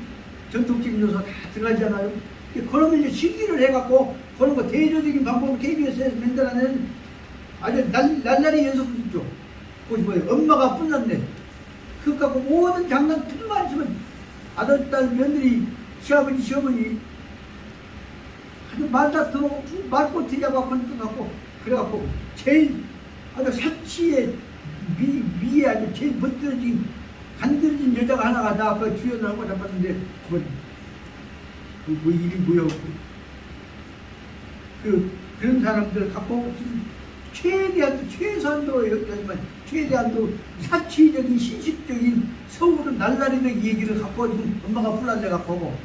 전통적인 요소 다 들어가잖아요. 그러면 이제 실기를 해갖고 그런 거 대조적인 방법을 KBS에서 만들어낸 아주 날라리 연속도 있죠. 그것이 뭐예요? 엄마가 뿔났네. 그거 갖고 모든 장난 틀만 있으면 아들, 딸, 며느리, 시아버지, 시어머니 아주 말다 들어오고 말고 뒤잡아고 하는 것 같고 그래갖고 제일 아주 사치의 미에 아주 제일 멋들어진 간드러진 여자가 하나가 나 그 주연을 하고 잡았는데 뭐 일이 뭐야 그런 사람들 갖고 지금 최대한 최소한도 여기까지만 최대한도 사치적인 신식적인 서울은 날라리는 얘기를 갖고 지금 엄마가 불안해 갖고 오고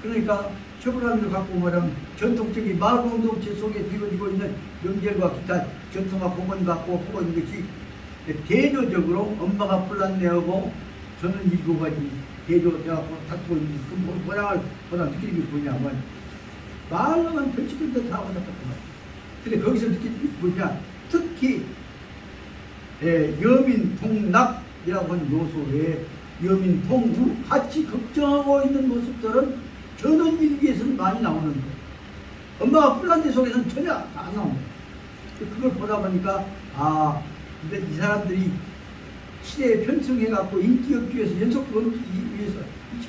그러니까 최불안을 갖고 말하면 전통적인 마을 공동체 속에 이루어지고 있는 명절과 기타 전통과 공원 갖고 하고 있는 것이 대조적으로 엄마가 불안해하고 저는 일곱 가지 대조되어갖고 다투고 있는 그 모양을 보다 느끼는 것이 뭐냐면 말로만 별치는 듯다 하고 잡았단 말이야. 근데 거기서 느끼는 것이 뭐냐 특히 여민동락이라고 하는 요소에 여민동우 같이 걱정하고 있는 모습들은 전원일기에서는 많이 나오는 거예요. 엄마가 뿔난 데 속에서는 전혀 안 나오는 거예요. 그걸 보다 보니까 근데 이 사람들이 시대에 편승해갖고 인기 얻기 위해서 연속도 얻기 위해서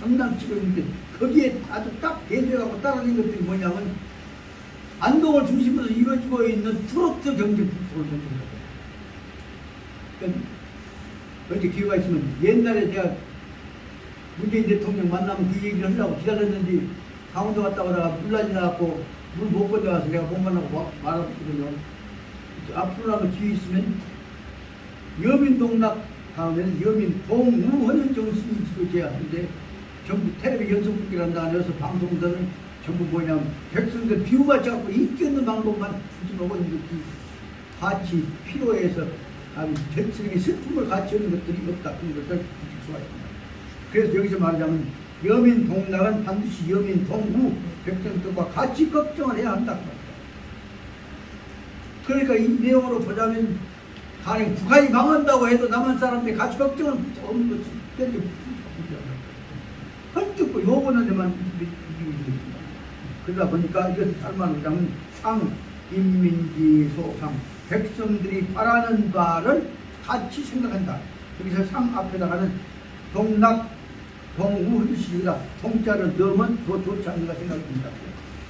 장난치고 있는데 거기에 아주 딱 대조해갖고 따라낸 것들이 뭐냐면 안동을 중심으로 이루어지고 있는 트로트 경쟁 풍토를 만든 거예요. 그러니까 어제 기회가 있으면 옛날에 제가 문재인 대통령 만나면 그 얘기를 하려고 기다렸는데 강원도 갔다 오다가 물난리 나갖고 물 못 건너가서 내가 못 만나고 말았거든요. 앞으로라도 기회 있으면 여민동락 다음에는 여민동우 하는 정신이 지고져야 하는데 전부 텔레비 연속극기를 한다 그래서 방송들은 전부 뭐냐면 백성들 비유같이 갖고 인기 없는 방법만 주진하고 있는 것이 같이 필요해서 전체적인 슬픔을 같이 하는 것들이 없다 그런 것을 느낄 수가 있습니다. 그래서 여기서 말하자면 여민동락은 반드시 여민동우 백성들과 같이 걱정을 해야 한다. 그러니까 이 내용으로 보자면 가령 북한이 망한다고 해도 남한 사람들이 같이 걱정을 없는 것이 땡겨 헐뜯고 요거는 데만 그러다 보니까 이것을 다른 말로 하자면 상, 인민지, 소상 백성들이 바라는 바를 같이 생각한다. 여기서 상 앞에다가는 동락, 동우 하듯이다. 동자를 넣으면 더 좋지 않는가 생각합니다.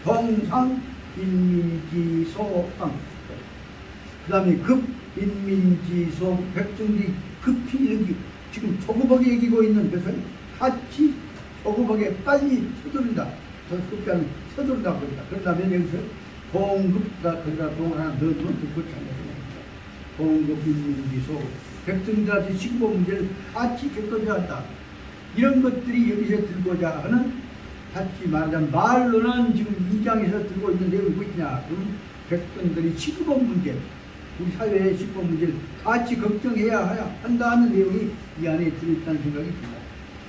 동상, 인민지, 소상 그 다음에 급, 인민지, 소 백성들이 급히 여기 지금 조급하게 이기고 있는 것은 같이 조급하게 빨리 서두른다. 저 급자는 서두른다고 그런다. 그러다면 여기서 공급가 거기다 동 하나 넣어주면 또 고창해서 공급 인민기소 백성들한테 신고 문제를 같이 겪어야 한다. 이런 것들이 여기서 들고자 하는 같이 말하자면 말로는 지금 이장에서 들고 있는 내용이 무엇이냐. 그럼 백성들이 시급한 문제, 우리 사회의 시급한 문제를 같이 걱정해야 한다는 내용이 이 안에 들어있다는 생각이 듭니다.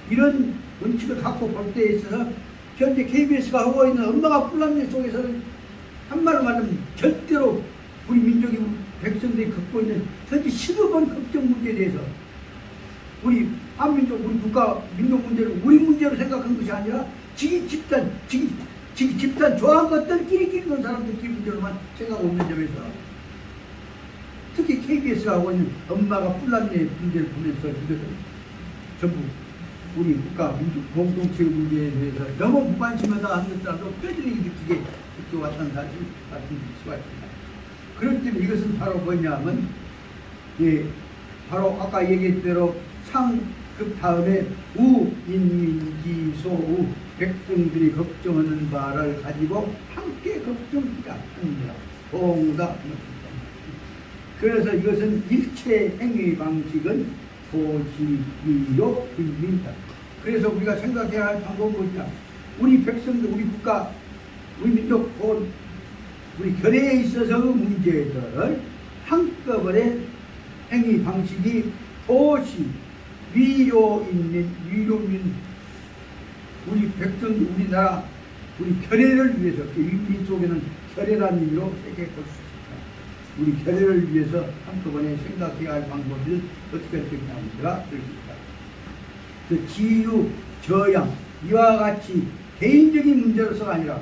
이런 원칙을 갖고 볼 때에 있어서 현재 KBS가 하고 있는 엄마가 뿔남리 속에서는 한말로 말하면 절대로 우리 민족이 백성들이 겪고 있는 현재 시급한 걱정 문제에 대해서 우리 한민족, 우리 국가, 민족 문제를 우리 문제로 생각한 것이 아니라 지기 집단 좋아한 것들끼리 노는 사람들끼리 문제로만 생각하고 있는 점에서 특히 KBS가 하고 있는 엄마가 뿔남리 문제를 보면서 이것은 전부 우리 국가 민족 공동체 문제에 대해서 너무 무관심하다 하는 것들도 뼈저리게 느끼게 왔다는 사실 같은 수가 있습니다. 그렇기 때문에 이것은 바로 뭐냐면 바로 아까 얘기했던 대로 상급 다음에 우인민지소우 백성들이 걱정하는 바를 가지고 함께 걱정하자 합니다. 공다. 그래서 이것은 일체 행위 방식은 도시이요 인민이다. 그래서 우리가 생각해야 할 방법은 뭐냐? 우리 백성들, 우리 국가, 우리 민족, 우리 결의에 있어서 문제들을 한꺼번에 행위 방식이 도시, 위로인민, 우리 백성들, 우리나라, 우리 결의를 위해서, 인민 속에는 결의라는 의미로 세계 볼 수 있습니다. 우리 결의를 위해서 한꺼번에 생각해야 할 방법을 어떻게 할 것이냐 문제가 되겠습니다. 그 지유, 저양, 이와 같이 개인적인 문제로서가 아니라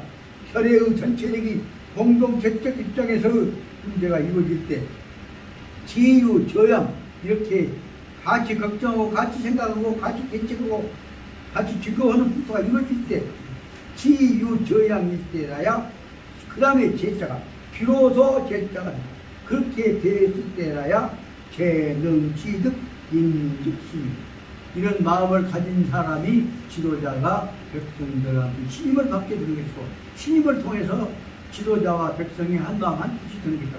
결의의 전체적인 공동체적 입장에서 문제가 이루어질 때 지유, 저양 이렇게 같이 걱정하고 같이 생각하고 같이 대책하고 같이 즐거워하는 풍토가 이루어질 때 지유, 저양일 때라야 그 다음에 제자가 비로소 제자가 그렇게 됐을 때라야 재능, 취득, 인즉, 신임 이런 마음을 가진 사람이 지도자가 백성들한테 신임을 받게 되는 것이고 신임을 통해서 지도자와 백성이 한마음 한뜻이 되는 것이다.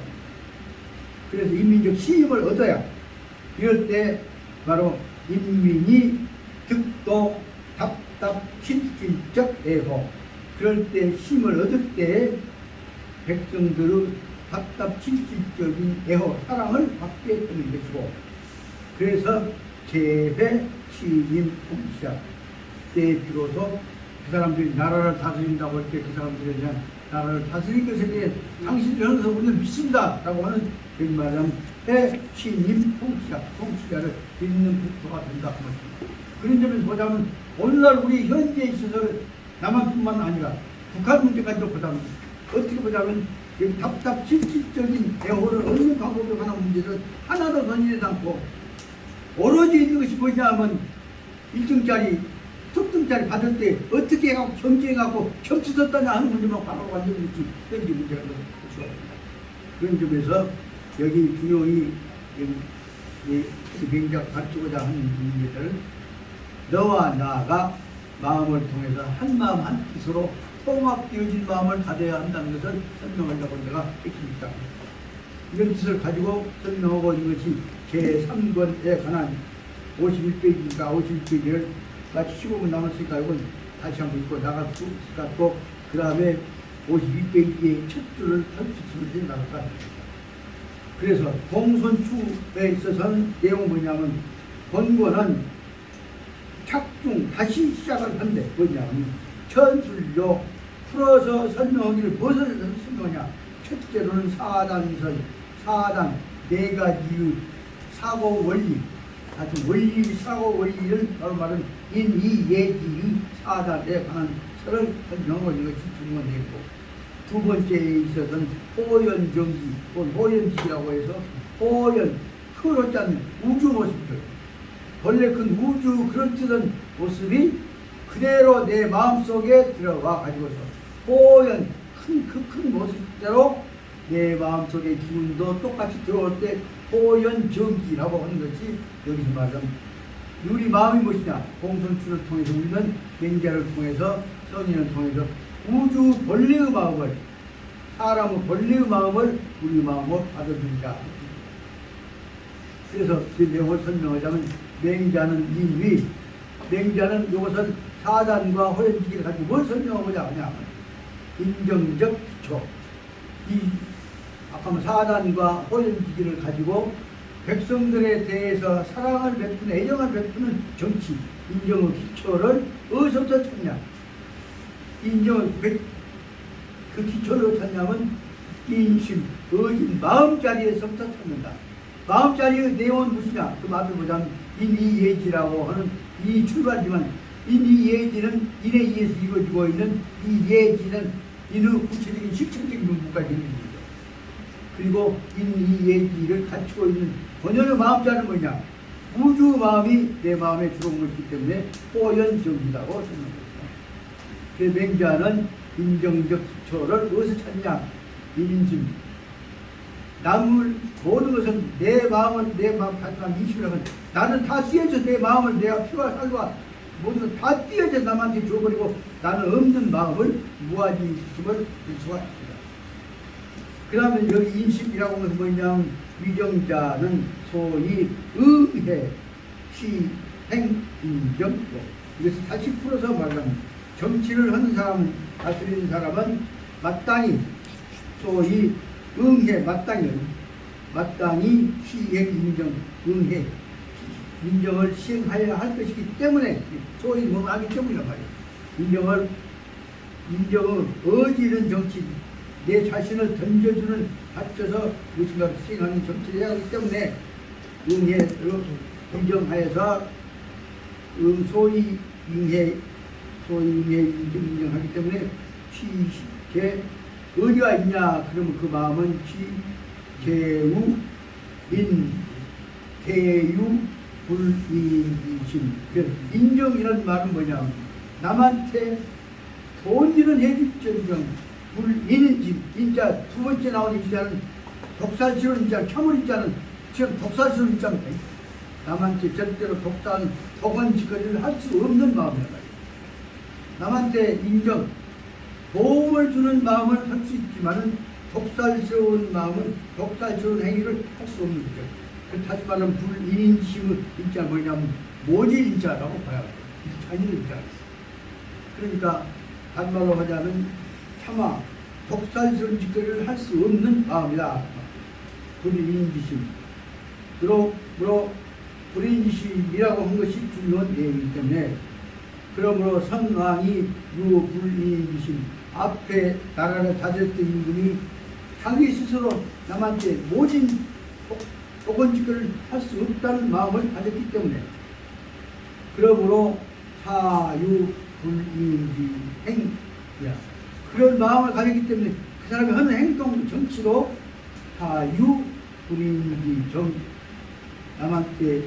그래서 인민적 신임을 얻어야 이럴 때 바로 인민이 득도 답답 실질적 애호 그럴 때 힘을 얻을 때 백성들의 답답 실질적인 애호 사랑을 받게 되는 것이고 그래서 재회 시민 통치자 때 비로소 그 사람들이 나라를 다스린다고 할 때 그 사람들에 대한 나라를 다스린 것에 대해 당신들이 하면서 우리는 믿습니다 라고 하는 말하자면 시민 통치자를 믿는 국토가 된다 그 것입니다. 그런 점에서 보자면 오늘날 우리 현재에 있어서 남한뿐만 아니라 북한 문제까지도 보자면 어떻게 보자면 답답 실질적인 대호를 얻는 방법에 관한 문제를 하나도 던지지 않고 오로지 있는 것이 뭐냐 하면 1등짜리 특등짜리 받을 때 어떻게 해갖고 경쟁하고 점수 줬다냐 하는 문제만 바로 완전히 현재 문제가 될 수가 있습니다. 그런 점에서 여기 중요히 명작 갖추고자 하는 문제들을 너와 나가 마음을 통해서 한 마음 한 뜻으로 통합되어진 마음을 가져야 한다는 것을 설명하려고 내가 했습니다. 이런 뜻을 가지고 설명하고 있는 것이 제3권에 관한 51페이지니까 51페이지를 마치 15분 남았으니까 이건 다시 한번 읽고 나갈 수 있을 것 같고 그 다음에 52페이지의 첫 줄을 펼치시면 나갈 것 같습니다. 그래서 공손추에 있어서는 내용은 뭐냐면 권고는 착중 다시 시작을 한데 뭐냐면 전술로 풀어서 설명하기를 무엇을 설명하냐. 첫째로는 사단 네 가지 사고 원리 아주 원리 사고 원리를 바로 말은 인이예지의 사단에 관한 설을 설명하고 있는 것이 중요하고 두 번째에 있어서는 호연정기 혹은 호연지라고 해서 호연 크로 짠 우주 모습들 본래 큰 우주 그런 뜻은 모습이 그대로 내 마음속에 들어와 가지고서 호연 큰 모습대로 내 마음속의 기운도 똑같이 들어올 때 호연정기라고 하는 것이 여기서 말하는 우리 마음이 무엇이냐? 공손추를 통해서 우리는 맹자를 통해서 성인을 통해서 우주 본래의 마음을 사람의 본래의 마음을 우리 마음으로 받아들이자. 그래서 그 내용을 설명하자면 맹자는 인위, 맹자는 이것은 사단과 호연지기를 가지고 뭘 설명하고자 하냐? 인정적 기초. 아까 사단과 호연지기를 가지고 백성들에 대해서 사랑을 베푸는 애정을 베푸는 정치, 인정의 기초를 어디서부터 찾냐? 그 기초를 찾냐면 인심, 의진, 마음자리에서부터 찾는다. 마음자리의 내용은 무엇이냐? 그 앞에 보자면 인이예지라고 하는 이 출발이지만 인이예지는 인에 의해서 이루어지고 있는 이 예지는 인의 구체적인 실천적인 문구까지 있는 거죠. 그리고 인이예지를 갖추고 있는 본연의 마음자는 뭐냐? 우주 마음이 내 마음에 들어온 것이기 때문에 호연정이라고 생각합니다. 그 맹자는 인정적 기초를 어디서 찾냐? 인심. 남을 모든 것은 내 마음을 내 마음 가져간 이심이라면 나는 다 띄어져 내 마음을 내가 피와 살과 모든 것 다 띄어져 남한테 줘버리고 나는 없는 마음을 무아지 있음을 볼 수가 있습니다. 그 다음에 여기 인심이라고 하는 것은 뭐냐? 위정자는 소위 의해 시행 인정. 이것을 다시 풀어서 말하면 정치를 하는 사람은 다스리는 사람은 마땅히 소위 응해 마땅히 시행 인정 응해 인정을 시행하여야 할 것이기 때문에 소위 뭐 하기 때문이란 말이에요. 인정을 어지는 정치 내 자신을 던져주는 받쳐서 무엇인가 시행하는 정치를 해야 하기 때문에 응해 인정하여서 소위 응해 인정하기 때문에 제 어디가 있냐? 그러면 그 마음은 제우 개유 불이심. 인정이라는 말은 뭐냐? 남한테 본질은 해줄정 불인인지 인자 두 번째 나오는 인자는 독살스러운 인자, 혐오 인자는 지금 독살스러운 인자입니다. 남한테 절대로 독언짓거리를 할 수 없는 마음이란 말이에요. 남한테 인정, 도움을 주는 마음을 할 수 있지만은 독살스러운 마음은 독살스러운 행위를 할 수 없는 거죠. 다시 말하면 불인인심의 인자 뭐냐면 모질 인자라고 봐야 돼요. 잔인 인자. 그러니까 반말로 하자면 차마 독살스러운 짓거리를 할 수 없는 마음이다. 불인인심. 그러므로 불인인심이라고 한 것이 중요한 내용이기 때문에 그러므로 선왕이 유불인이심 앞에 나라를 다스렸던 임금이 자기 스스로 남한테 모진 독언짓거리를 할 수 없다는 마음을 가졌기 때문에 그러므로 사유불인지행이야. 그런 마음을 가졌기 때문에 그 사람이 하는 행동 정치로 사유불인지정 남한테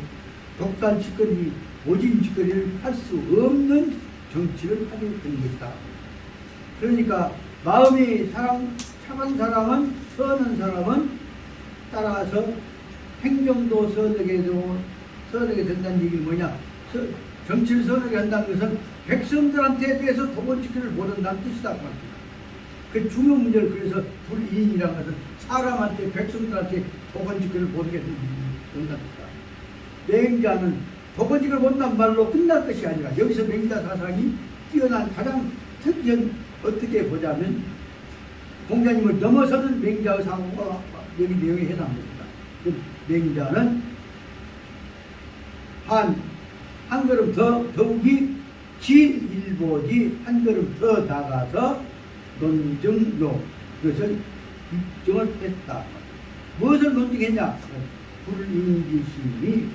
독살짓거리 모진 짓거리를 할 수 없는 정치를 하게 된 것이다. 그러니까 마음이 착한 사람은 선한 사람은 따라서 행정도 선하게 된다는 얘기는 뭐냐? 정치를 선하게 한다는 것은 백성들한테 대해서 독언짓거리를 못한다는 뜻이다. 그 중요한 문제를 그래서 불이인이라는 것은 사람한테 백성들한테 독언짓거리를 못하게 된다는 뜻이다. 맹자는 독언짓을 못한 말로 끝날 것이 아니라 여기서 맹자 사상이 뛰어난 가장 특이한 어떻게 보자면 공자님을 넘어서는 맹자의 사고가 여기 내용에 해당됩니다. 맹자는 한 걸음 더욱이 진일보지 한 걸음 더 나가서 논증요 그것을 입증을 했다. 무엇을 논증했냐? 불인지심이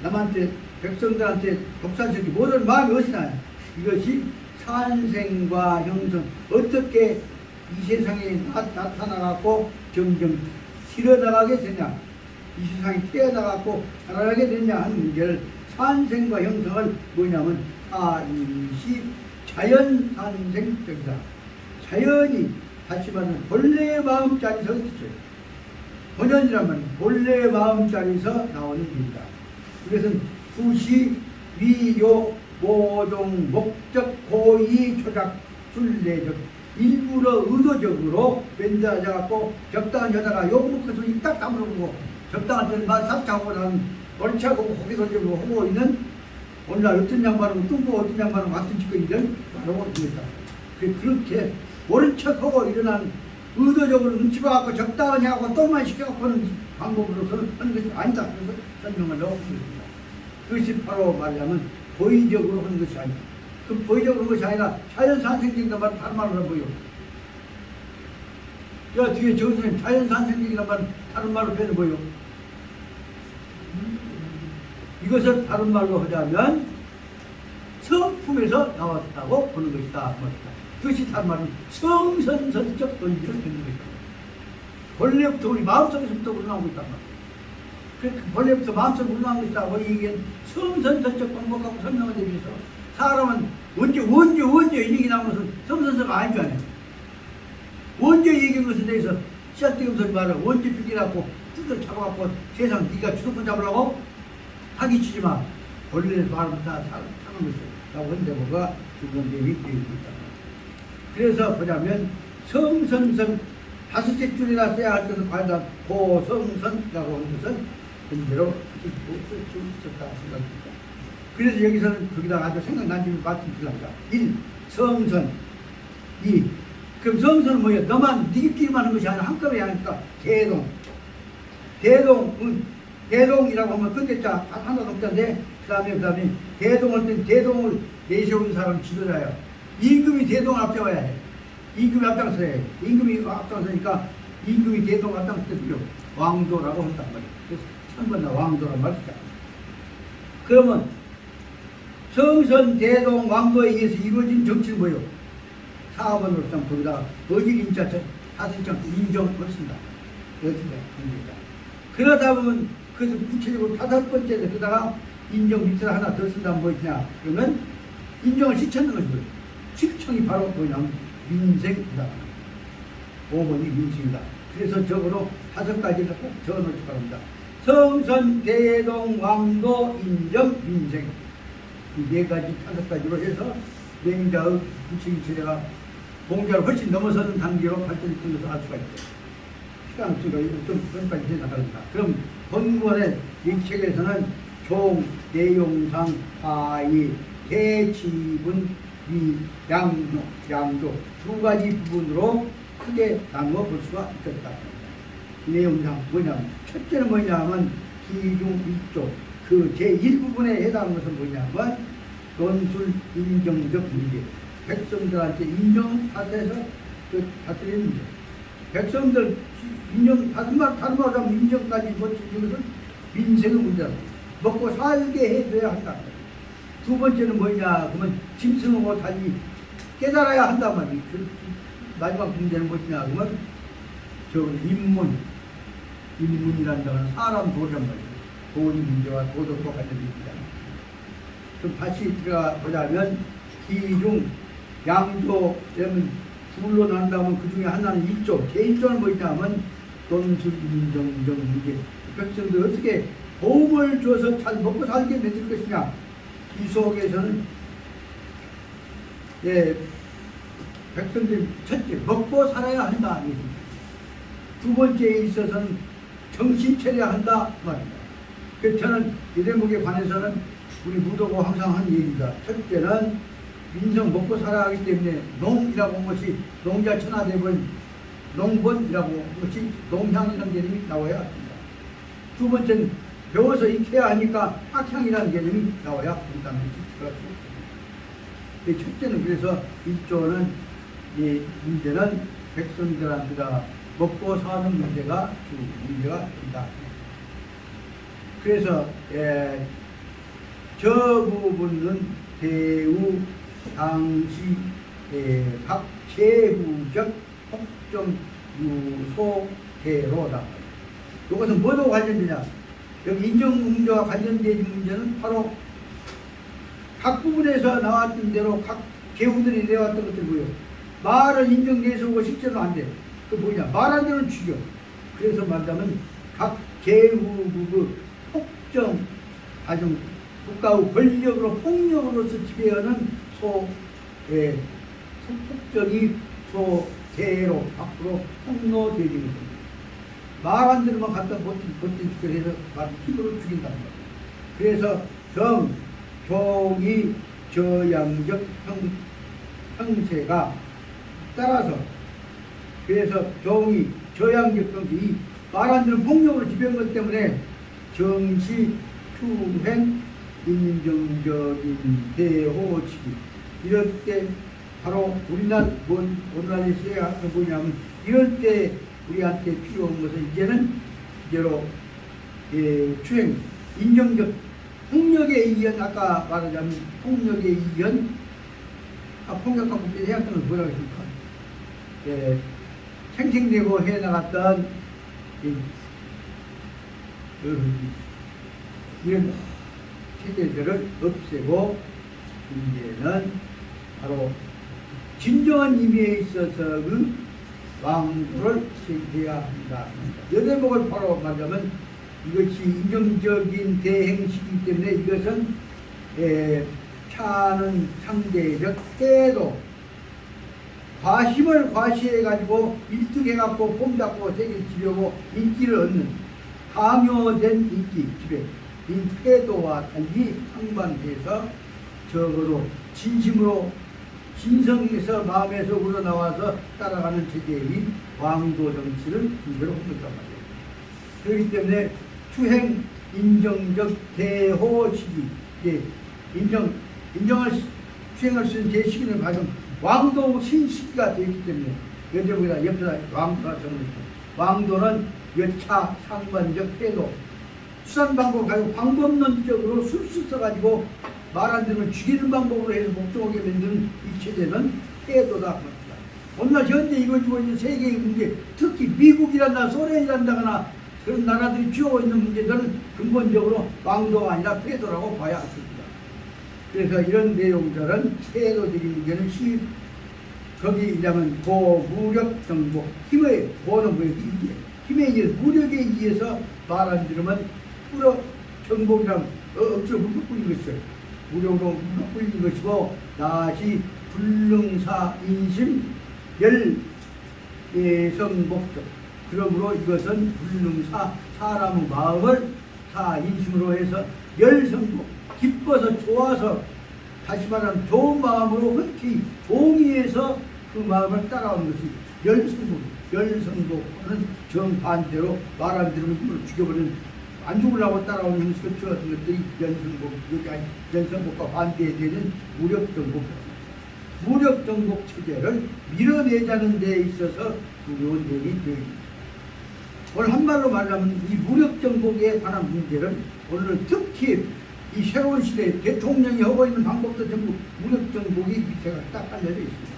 남한테 백성들한테 독살스럽게 모든 마음이 어디나 이것이 산생과 형성 어떻게 이 세상에 나타나갖고 점점 실어나가게 되냐 이 세상에 태어나갖고 자라나게 되냐 하는 문제를 산생과 형성을 뭐냐면 이시 자연 산생적이다. 자연이 다시 말하면 본래의 마음자리에서 뜻이에요. 본연이라면 본래의 마음자리에서 나오는 일이다. 이것은 수시, 위요, 모종, 목적, 고의, 조작, 순례적 일부러 의도적으로 밴드하자갖고 적당한 여자가 욕먹고 소리 딱 다물어보고 적당한 여자만 삭제하고 나는 옳지 않고 고개소리로 하고 있는 오늘날 어떤 양반은 뚱보 어떤 양반은 같은 짓거리를 바로 이거다. 그렇게 옳은 척하고 일어난 의도적으로 눈치 봐갖고 적당하게 하고 똥만 시켜갖고 하는 방법으로서는 하는 것이 아니다. 그래서 설명을 넣고 있습니다. 그것이 바로 말하자면 고의적으로 하는 것이 아니다. 그 보이적으로 하는 것이 아니라 자연산생적이란 말은 다른 말로 보여. 야, 뒤에 정 선생님 자연산생적이란 말은 다른 말로 표현해 보여. 이것을 다른 말로 하자면 성품에서 나왔다고 보는 것이다. 그것이 다른 말은 성선설적 논리를 듣는 것이다. 본래부터 우리 마음속에서부터 우러나오고 있단 말이야. 본래부터 마음속에 우러나오고 있다고 얘기한 성선설적 방법 갖고 설명을 드리면서 사람은 언제 얘기 나오면서 성선설가 아닌 줄 아냐. 언제 얘기한 것에 대해서 씨앗대금 소리 말을 언제 삐끼라고 뚜들 잡아갖고 세상 네가 주도권 잡으려고 사기치지 마. 본래 말은 다 사는 것이야. 라고 한데 뭐가 주권대위 되어 있다. 그래서 보자면 성선선 다섯째 줄이나 써야 할 것은 과연 고성선이라고 하는 것은 현재로 쓸 수 있었다 생각합니다. 그래서 여기서는 거기다 아주 생각난 점을 말씀드립니다. 1. 성선 2. 그럼 성선은 뭐예요? 너만 니끼리만 하는 것이 아니라 한꺼번에 하니까 대동이라고 하면 끝냈자 하나 동자인데 그 다음에 대동할 땐 대동을 내세운 사람 지도자예요. 임금이 대동을 앞세워야 해. 임금이 앞장서야 해. 임금이 앞장서니까 임금이 대동을 앞장설 때도 왕도라고 한단 말이에요. 그래서 천번나 왕도란 말을 쓰자. 그러면 성선, 대동, 왕도에 의해서 이루어진 정치는 뭐예요? 사업원으로 좀 거기다가 어질인자 다섯장 인정을 쓴다. 어디가 합니다. 그러다 보면 그래서 구체적으로 다섯 번째에 그다가 인정 밑에 하나 더 쓴다면 뭐냐? 그러면 인정을 시켰는 것이고요. 실청이 바로 뭐냐면 민생이다. 5번이 민생이다. 그래서 적어도 다섯 가지를 꼭 적어놓기 바랍니다. 성선, 대동, 왕도, 인정, 민생. 이 네 가지, 다섯 가지로 해서 맹자의 부처님 세대가 공자를 훨씬 넘어서는 단계로 발전했던 것을 알 수가 있죠. 시간 없으니까 좀 그런까지 해나갑니다. 그럼 본문의 이 책에서는 종, 내용상, 하의, 대치분, 양조 두 가지 부분으로 크게 나누어 볼 수가 있겠다. 이 내용상 뭐냐면 첫째는 뭐냐면 기중 일조 그 제1부분에 해당하는 것은 뭐냐면 논술 인정적 문제 백성들한테 인정받아서 그 다스리는 문제 백성들 인정 다른 말로 하면 인정까지 못 지는 것은 민생의 문제라고 먹고 살게 해줘야 한다. 두 번째는 뭐냐 그러면 짐승하고 달리 깨달아야 한단 말이에요. 그 마지막 문제는 뭐냐 그러면 저 인문이라는 거는 사람 도란 말이에요. 도의 문제와 도덕과 관련됩니다. 그럼 다시 들어가 보자면 기중 양조 되면 둘로 난다면 그 중에 하나는 일조 제1조는 뭐냐면 논술 인정적 문제 백성들 어떻게 도움을 줘서 잘 먹고 살게 만들 것이냐 이 속에서는 백성들 첫째 먹고 살아야 한다 두 번째에 있어서는 정신 차려야 한다 말입니다. 그래서 저는 이 대목에 관해서는 우리 무도고 항상 하는 얘기입니다. 첫째는 민성 먹고 살아야 하기 때문에 농이라고 한 것이 농자 천하대본 농본이라고 한 것이 농향이라는 개념이 나와야 합니다. 두 번째는 배워서 익혀야 하니까 학향이라는 개념이 나와야 한다는 것이 그렇죠. 첫째는 그래서 일조는 이 문제는 백성들한테가 먹고 사는 문제가 주 문제가 된다. 그래서 저 부분은 대우 당시 각 제후적 법정 유소 대로다. 이것은 뭐하고 관련되냐? 여기 인정 문제와 관련된 문제는 바로 각 부분에서 나왔던 대로 각 제후들이 내왔던 것들 뭐예요? 말은 인정 내세우고 실제로 안 돼. 그 뭐냐? 말한 대로는 죽여. 그래서 말하자면 각 제후국 폭정 가정 국가의 권력으로 폭력으로서 지배하는 폭정이 소대로 앞으로 폭로되는 겁니다. 말 안 들으면 갖다 버틴 해서 말 힘으로 죽인단 말이에요. 그래서 종이 저양적 형세가 따라서 그래서 종이 저양적 형세 말 안 들으면 폭력으로 지배한 것 때문에 정시 추행 인정적인 대호치기 이럴 때 바로 오늘날에서 뭐냐면 이럴 때 우리한테 필요한 것은 이제로 추행 인정적 폭력에 의한 아까 말하자면 폭력에 의한 폭력과 국제 해왔던 건 뭐라고 했습니까? 생생되고 해나갔던 이런 체제들을 없애고 이제는 바로 진정한 의미에 있어서의 왕도를 지켜야 한다. 여대목을 바로 말하자면 이것이 인정적인 대행시이기 때문에 이것은 차는 상대적 태도 과심을 과시해가지고 일득해갖고 폼잡고 세계 지려고 인기를 얻는 강요된 인기 지배 이 태도와 달리 상반돼서 적어도 진심으로 진성에서 마음에서 우러나와서 따라가는 체제인 왕도 정치를 준비로 하고 있단 말이에요. 그렇기 때문에 추행 인정적 대호시기 인정할 추행할 수 있는 제시기는 과연 왕도 신시기가 되었기 때문에 여기다 옆에다 왕도가 정해졌고 왕도는 여차 상관적 태도 수산 방법을 가지고 방법론적으로 술수 써가지고 말 안 들으면 죽이는 방법으로 해서 목적하게 만드는 이 체제는 태도다. 오늘 현재 이루어지고 있는 세계의 문제, 특히 미국이란다, 소련이란다거나 그런 나라들이 쥐어오고 있는 문제들은 근본적으로 왕도가 아니라 태도라고 봐야 합니다. 그래서 이런 내용들은 태도적인 문제는 거기 이라면 고무력 정복, 힘의 고는 뭐예요? 힘에 의해서 무력에 의해서 말 안 들으면 뿌려 정복이란 억지로 물고 뿌린 것이죠. 무력으로 물고 뿌린 것이고 다시 불능사 인심 열예성 목적. 그러므로 이것은 불능사 사람의 마음을 사인심으로 해서 열성복 기뻐서 좋아서 다시 말하면 좋은 마음으로 흔히 동의해서 그 마음을 따라오는 것이 열성복. 열성복은 정반대로 말 안 들으면 힘으로 죽여버리는 안 죽으려고 따라오는 형식을 취하는 것들이 연성복, 연성복과 반대되는 무력정복입니다. 무력정복 체제를 밀어내자는 데 있어서 중요한 내용이 되어있습니다. 오늘 한말로 말하면 이 무력정복에 관한 문제를 오늘 특히 이 새로운 시대에 대통령이 하고 있는 방법도 전부 무력정복이 밑에가 딱 깔려져 있습니다.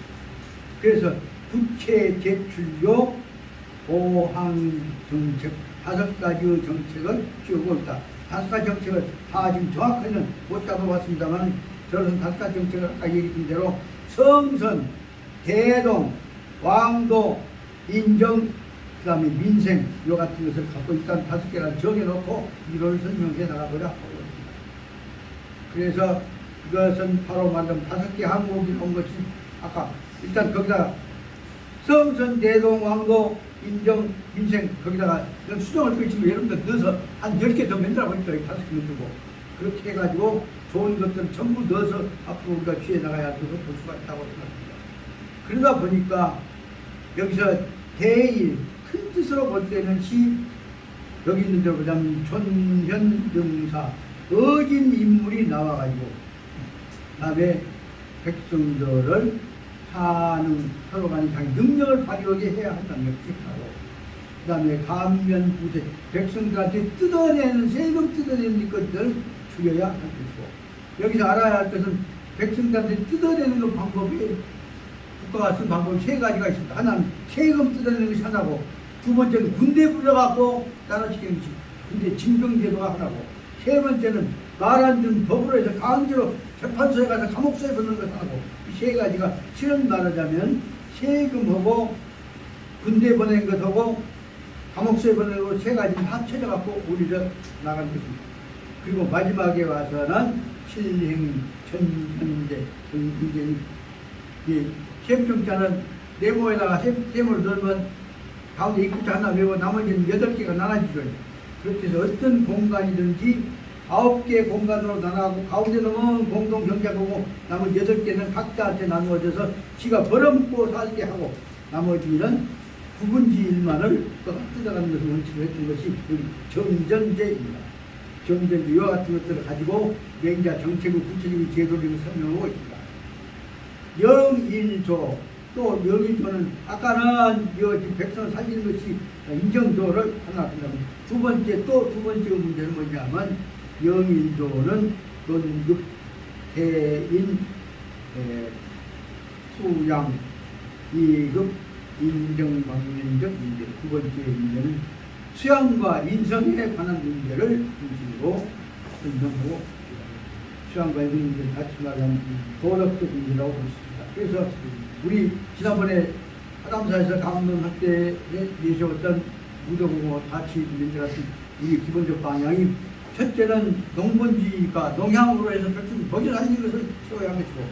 그래서 국채 제출료 보항정책 5가지의 정책을 쥐고 있다. 5가지 정책을 다 지금 정확하게는 못 잡아봤습니다만 저는 5가지 정책을 아까 얘기했던 대로 성선, 대동, 왕도, 인정, 그 다음에 민생 요 같은 것을 갖고 일단 5개를 정해놓고 이걸 설명해 나가보려 하고 있습니다. 그래서 이것은 바로 말하면 5개 항목이 온 것이 아까 일단 거기다가 성선, 대동, 왕도, 인정, 민생 거기다가 수정을 끄시면 여러분들 넣어서 한 10개 더 만들라고 했죠. 5개 만들고 그렇게 해가지고 좋은 것들을 전부 넣어서 앞으로 우리가 취해 나가야 돼서 볼 수가 있다고 생각합니다. 그러다 보니까 여기서 대일 큰 뜻으로 볼 때는 여기 있는 대로 그다음 존현등사 어진 인물이 나와가지고 그다음에 백성들을 사는 서로 간에 자기 능력을 발휘하게 해야 한다는 것이 하고 그 다음에 감면부세 백성들한테 뜯어내는 세금 뜯어내는 것들을 줄여야 할 것이고 여기서 알아야 할 것은 백성들한테 뜯어내는 것 방법이 국가가 쓴 방법이 3가지가 있습니다. 하나는 세금 뜯어내는 것이 하나고 두 번째는 군대 불러갖고 따라시키는 것이 군대 징병제도가 하나고 세 번째는 말 안 듣는 법으로 해서 강제로 재판소에 가서 감옥소에 보내는 것이 하나고 이 3가지가 실은 말하자면 세금하고 군대 보내는 것하고 감옥소에 보내는 것 3가지는 합쳐져갖고 우리를 나가는 것입니다. 그리고 마지막에 와서는 실행 전현대 전문제니 이 시험청자는 네모에다가 세모를 넣으면 가운데 입구자 하나 외고 나머지는 8개가 나눠지죠. 그렇게 해서 어떤 공간이든지 9개 공간으로 나눠가고 가운데 넣으면 공동 경작하고 나머지 8개는 각자한테 나누어져서 지가 벌어먹고 살게 하고 나머지는 구분지일만을 뜯어가는 것을 원칙으로 했던 것이 여기 정전제입니다. 정전제 이와 같은 것들을 가지고 맹자 정책의 구체적인 제도를 설명하고 있습니다. 영일조 또 영일조는 아까는 이 백성 살리는 것이 인정조를 하나 한다면 두 번째 문제는 뭐냐면 영일조는 논급 대인 수양 이급 인정방면적 문제 두 번째 문제는 수양과 인성에 관한 문제를 중심으로 설명하고 수양과 인성 문제는 같이 말하면 도덕적 문제라고 볼 수 있습니다. 그래서 우리 지난번에 하담사에서 강론학대에 내세웠던 무도공업 다치 문제 같은 우리 기본적 방향이 첫째는 농본주의가 농향으로 해서 백성 버져 살리는 것을 세워야 하는 것이고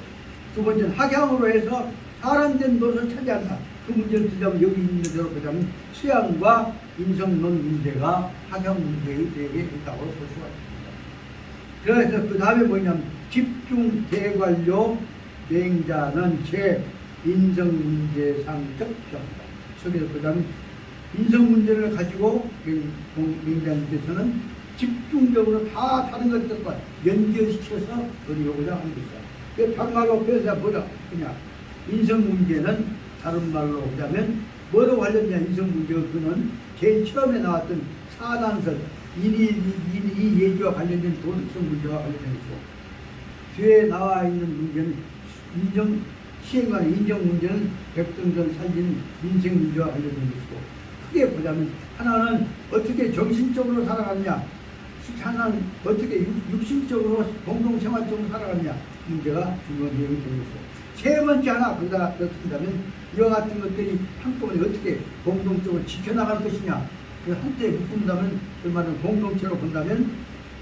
두 번째는 학향으로 해서 사람된 노릇을 차지한다. 그 문제를 들자면 여기 있는 대로 보자면 수양과 인성론 문제가 학향 문제에 대해 있다고 볼 수가 있습니다. 그래서 그 다음에 뭐냐면 집중 대관료 맹자는 제 인성 문제상적 정답. 속에서 보자면 인성 문제를 가지고 맹자님께서는 집중적으로 다 다른 것들과 연결시켜서 그리고자 하는 것이다. 다른 말로 표현해서 뭐라 그냥 인성 문제는 다른 말로 보자면 뭐로 관련되냐 인성 문제가 그는 제일 처음에 나왔던 사단설 인이 예지와 관련된 도덕성 문제와 관련된 것이고 뒤에 나와 있는 문제는 인정 시행과 인정 문제는 백성전 살리는 민생 문제와 관련된 것이고 크게 보자면 하나는 어떻게 정신적으로 살아가느냐 하나는 어떻게 육신적으로 공동생활적으로 살아가느냐 문제가 중요한 내용이 되는 것이고 세 번째 하나 거기다 넣는다면 이와 같은 것들이 한꺼번에 어떻게 공동적으로 지켜나갈 것이냐 그 한때에 묶는다면 그 말은 공동체로 본다면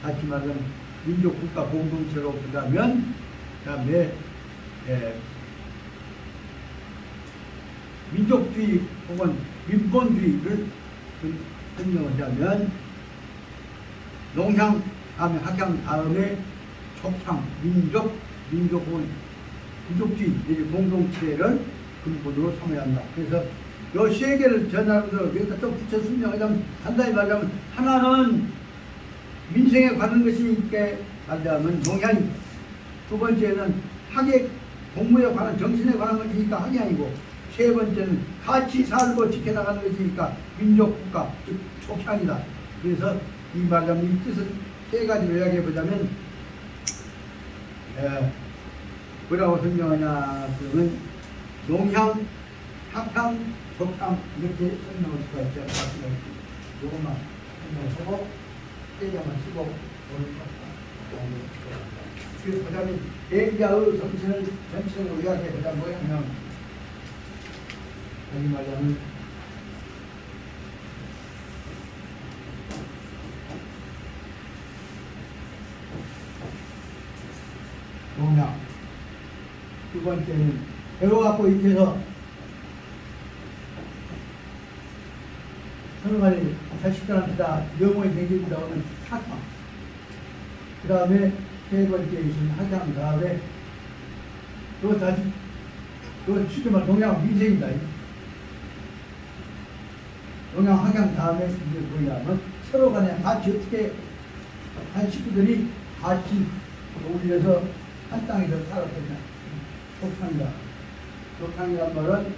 다시 말하면 민족국가 공동체로 본다면 그 다음에 민족주의 혹은 민본주의를 좀 설명하자면 농향 다음에 학향 다음에 촉향 민족 혹은 민족주의 공동체를 근본으로 삼아야 한다. 그래서 요 세 개를 전하면서 여기다 좀 붙여 설명하자면 간단히 말하자면 하나는 민생에 관한 것이 있게 말하자면 농향이 두 번째는 학예 공무에 관한 정신에 관한 것이니까 학향이고 세 번째는 같이 살고 지켜나가는 것이니까 민족국가 즉 촉향이다. 그래서 이 말하자면 이 뜻을 세 가지로 이야기해보자면 뭐라고 설명하냐 그러면 농향, 학향, 촉향 이렇게 설명할 수가 있죠. 이것만 설명하고 떼자만 쓰고 그래서 보자면 맹자의 정신을 전체적으로 이야기해보자면 뭐냐면 여기 말하자면 농향 두 번째는 배워갖고 이렇게서 서로 간에 자식들한테 다 영어에 매기고 나오는 학향 그 다음에 세 번째 있는 학향 다음에 또 다시 또 쉽게 말해 농향 민생이다. 농향 학향 다음에 이제 뭐냐면 서로 간에 같이 어떻게 한 식구들이 같이 어울려서 한 땅에서 살았거든요. 촉향이다. 촉향이란 말은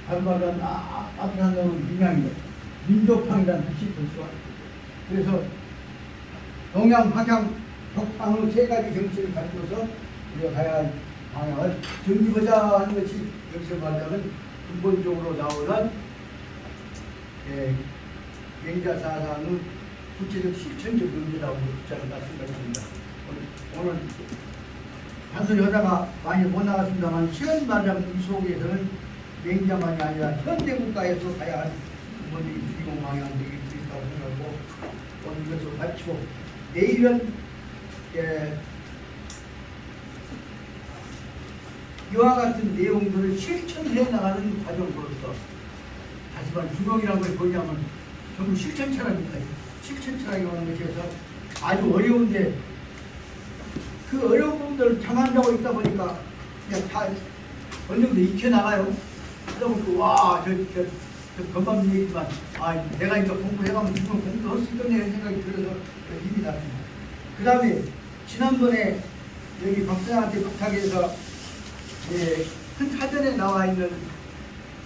다른 말은 앞에 한다면 민향이다. 민족향이라는 뜻이 볼 수가 있습니다. 그래서 농향, 학향, 촉향의 세 가지 정치를 가지고서 우리가 가야 할 방향을 정리하자 하는 것이 여기서 말하자면 근본적으로 나오는 맹자 사상의 구체적 실천적 문제라고 저는 생각합니다. 오늘 단순히 하다가 많이 못 나갔습니다만 시간 말하자면 이 속에서는 맹자만이 아니라 현대국가에서 가야 할 근본적인 주기공 방향들이 있다고 생각하고 오늘 이것을 마치고 내일은 예, 이와 같은 내용들을 실천해 나가는 과정으로서 다시 말해 중용이라는 걸 뭐냐면 전부 실천 철학입니다. 실천 철학이 오는 것이어서 아주 어려운데 그 어려운 부분들을 참한다고 있다 보니까 그냥 다 어느 정도 익혀나가요. 그러다 보니까 와, 저 건방 얘기지만 아, 내가 이제 공부해가면 중용 공부도 할 수 있겠네 이런 생각이 들어서 힘이 났습니다. 그 다음에 지난번에 여기 박사한테 부탁해서 큰 사전에 나와 있는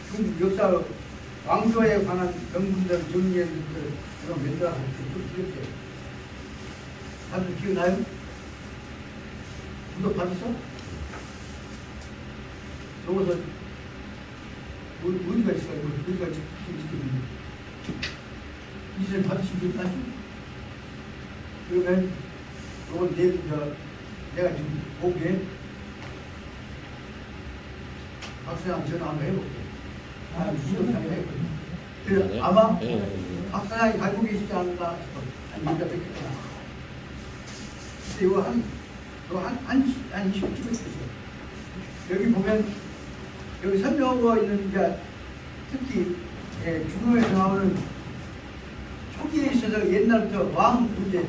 중국 역사 왕조에 관한 명분들, 정리해들 그런 면담을 좀 드렸어요. 다들 기억나요? 구독 받았어? 여기서 어디가 있어요? 어디가 지금 이제 받으신 분 아죠? 그러면 요건 내가 지금 보기에 박사장 전화 한번 해볼게. 수동상에 했거든요. 그래서 아마 박사장이 가지고 계시지 않나 싶어. 아니, 여기다 뵙겠구나. 근데 이거 한 20분 찍었어요. 여기 보면, 여기 설명하고 있는, 이제 특히, 중국에서 나오는 초기에 있어서 옛날부터 왕, 이제,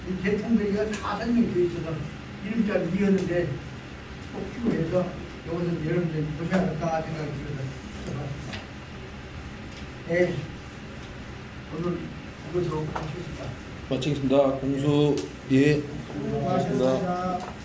이 대통령이 다 설명이 되어 있어서 이름자를 이었는데 꼭 필요해서 이것은 여러분들이 보셔야겠다 생각이 들어서 써봤습니다. 네, 오늘 이것으로 마치겠습니다. 마치겠습니다. 공수 예. 수고하셨습니다.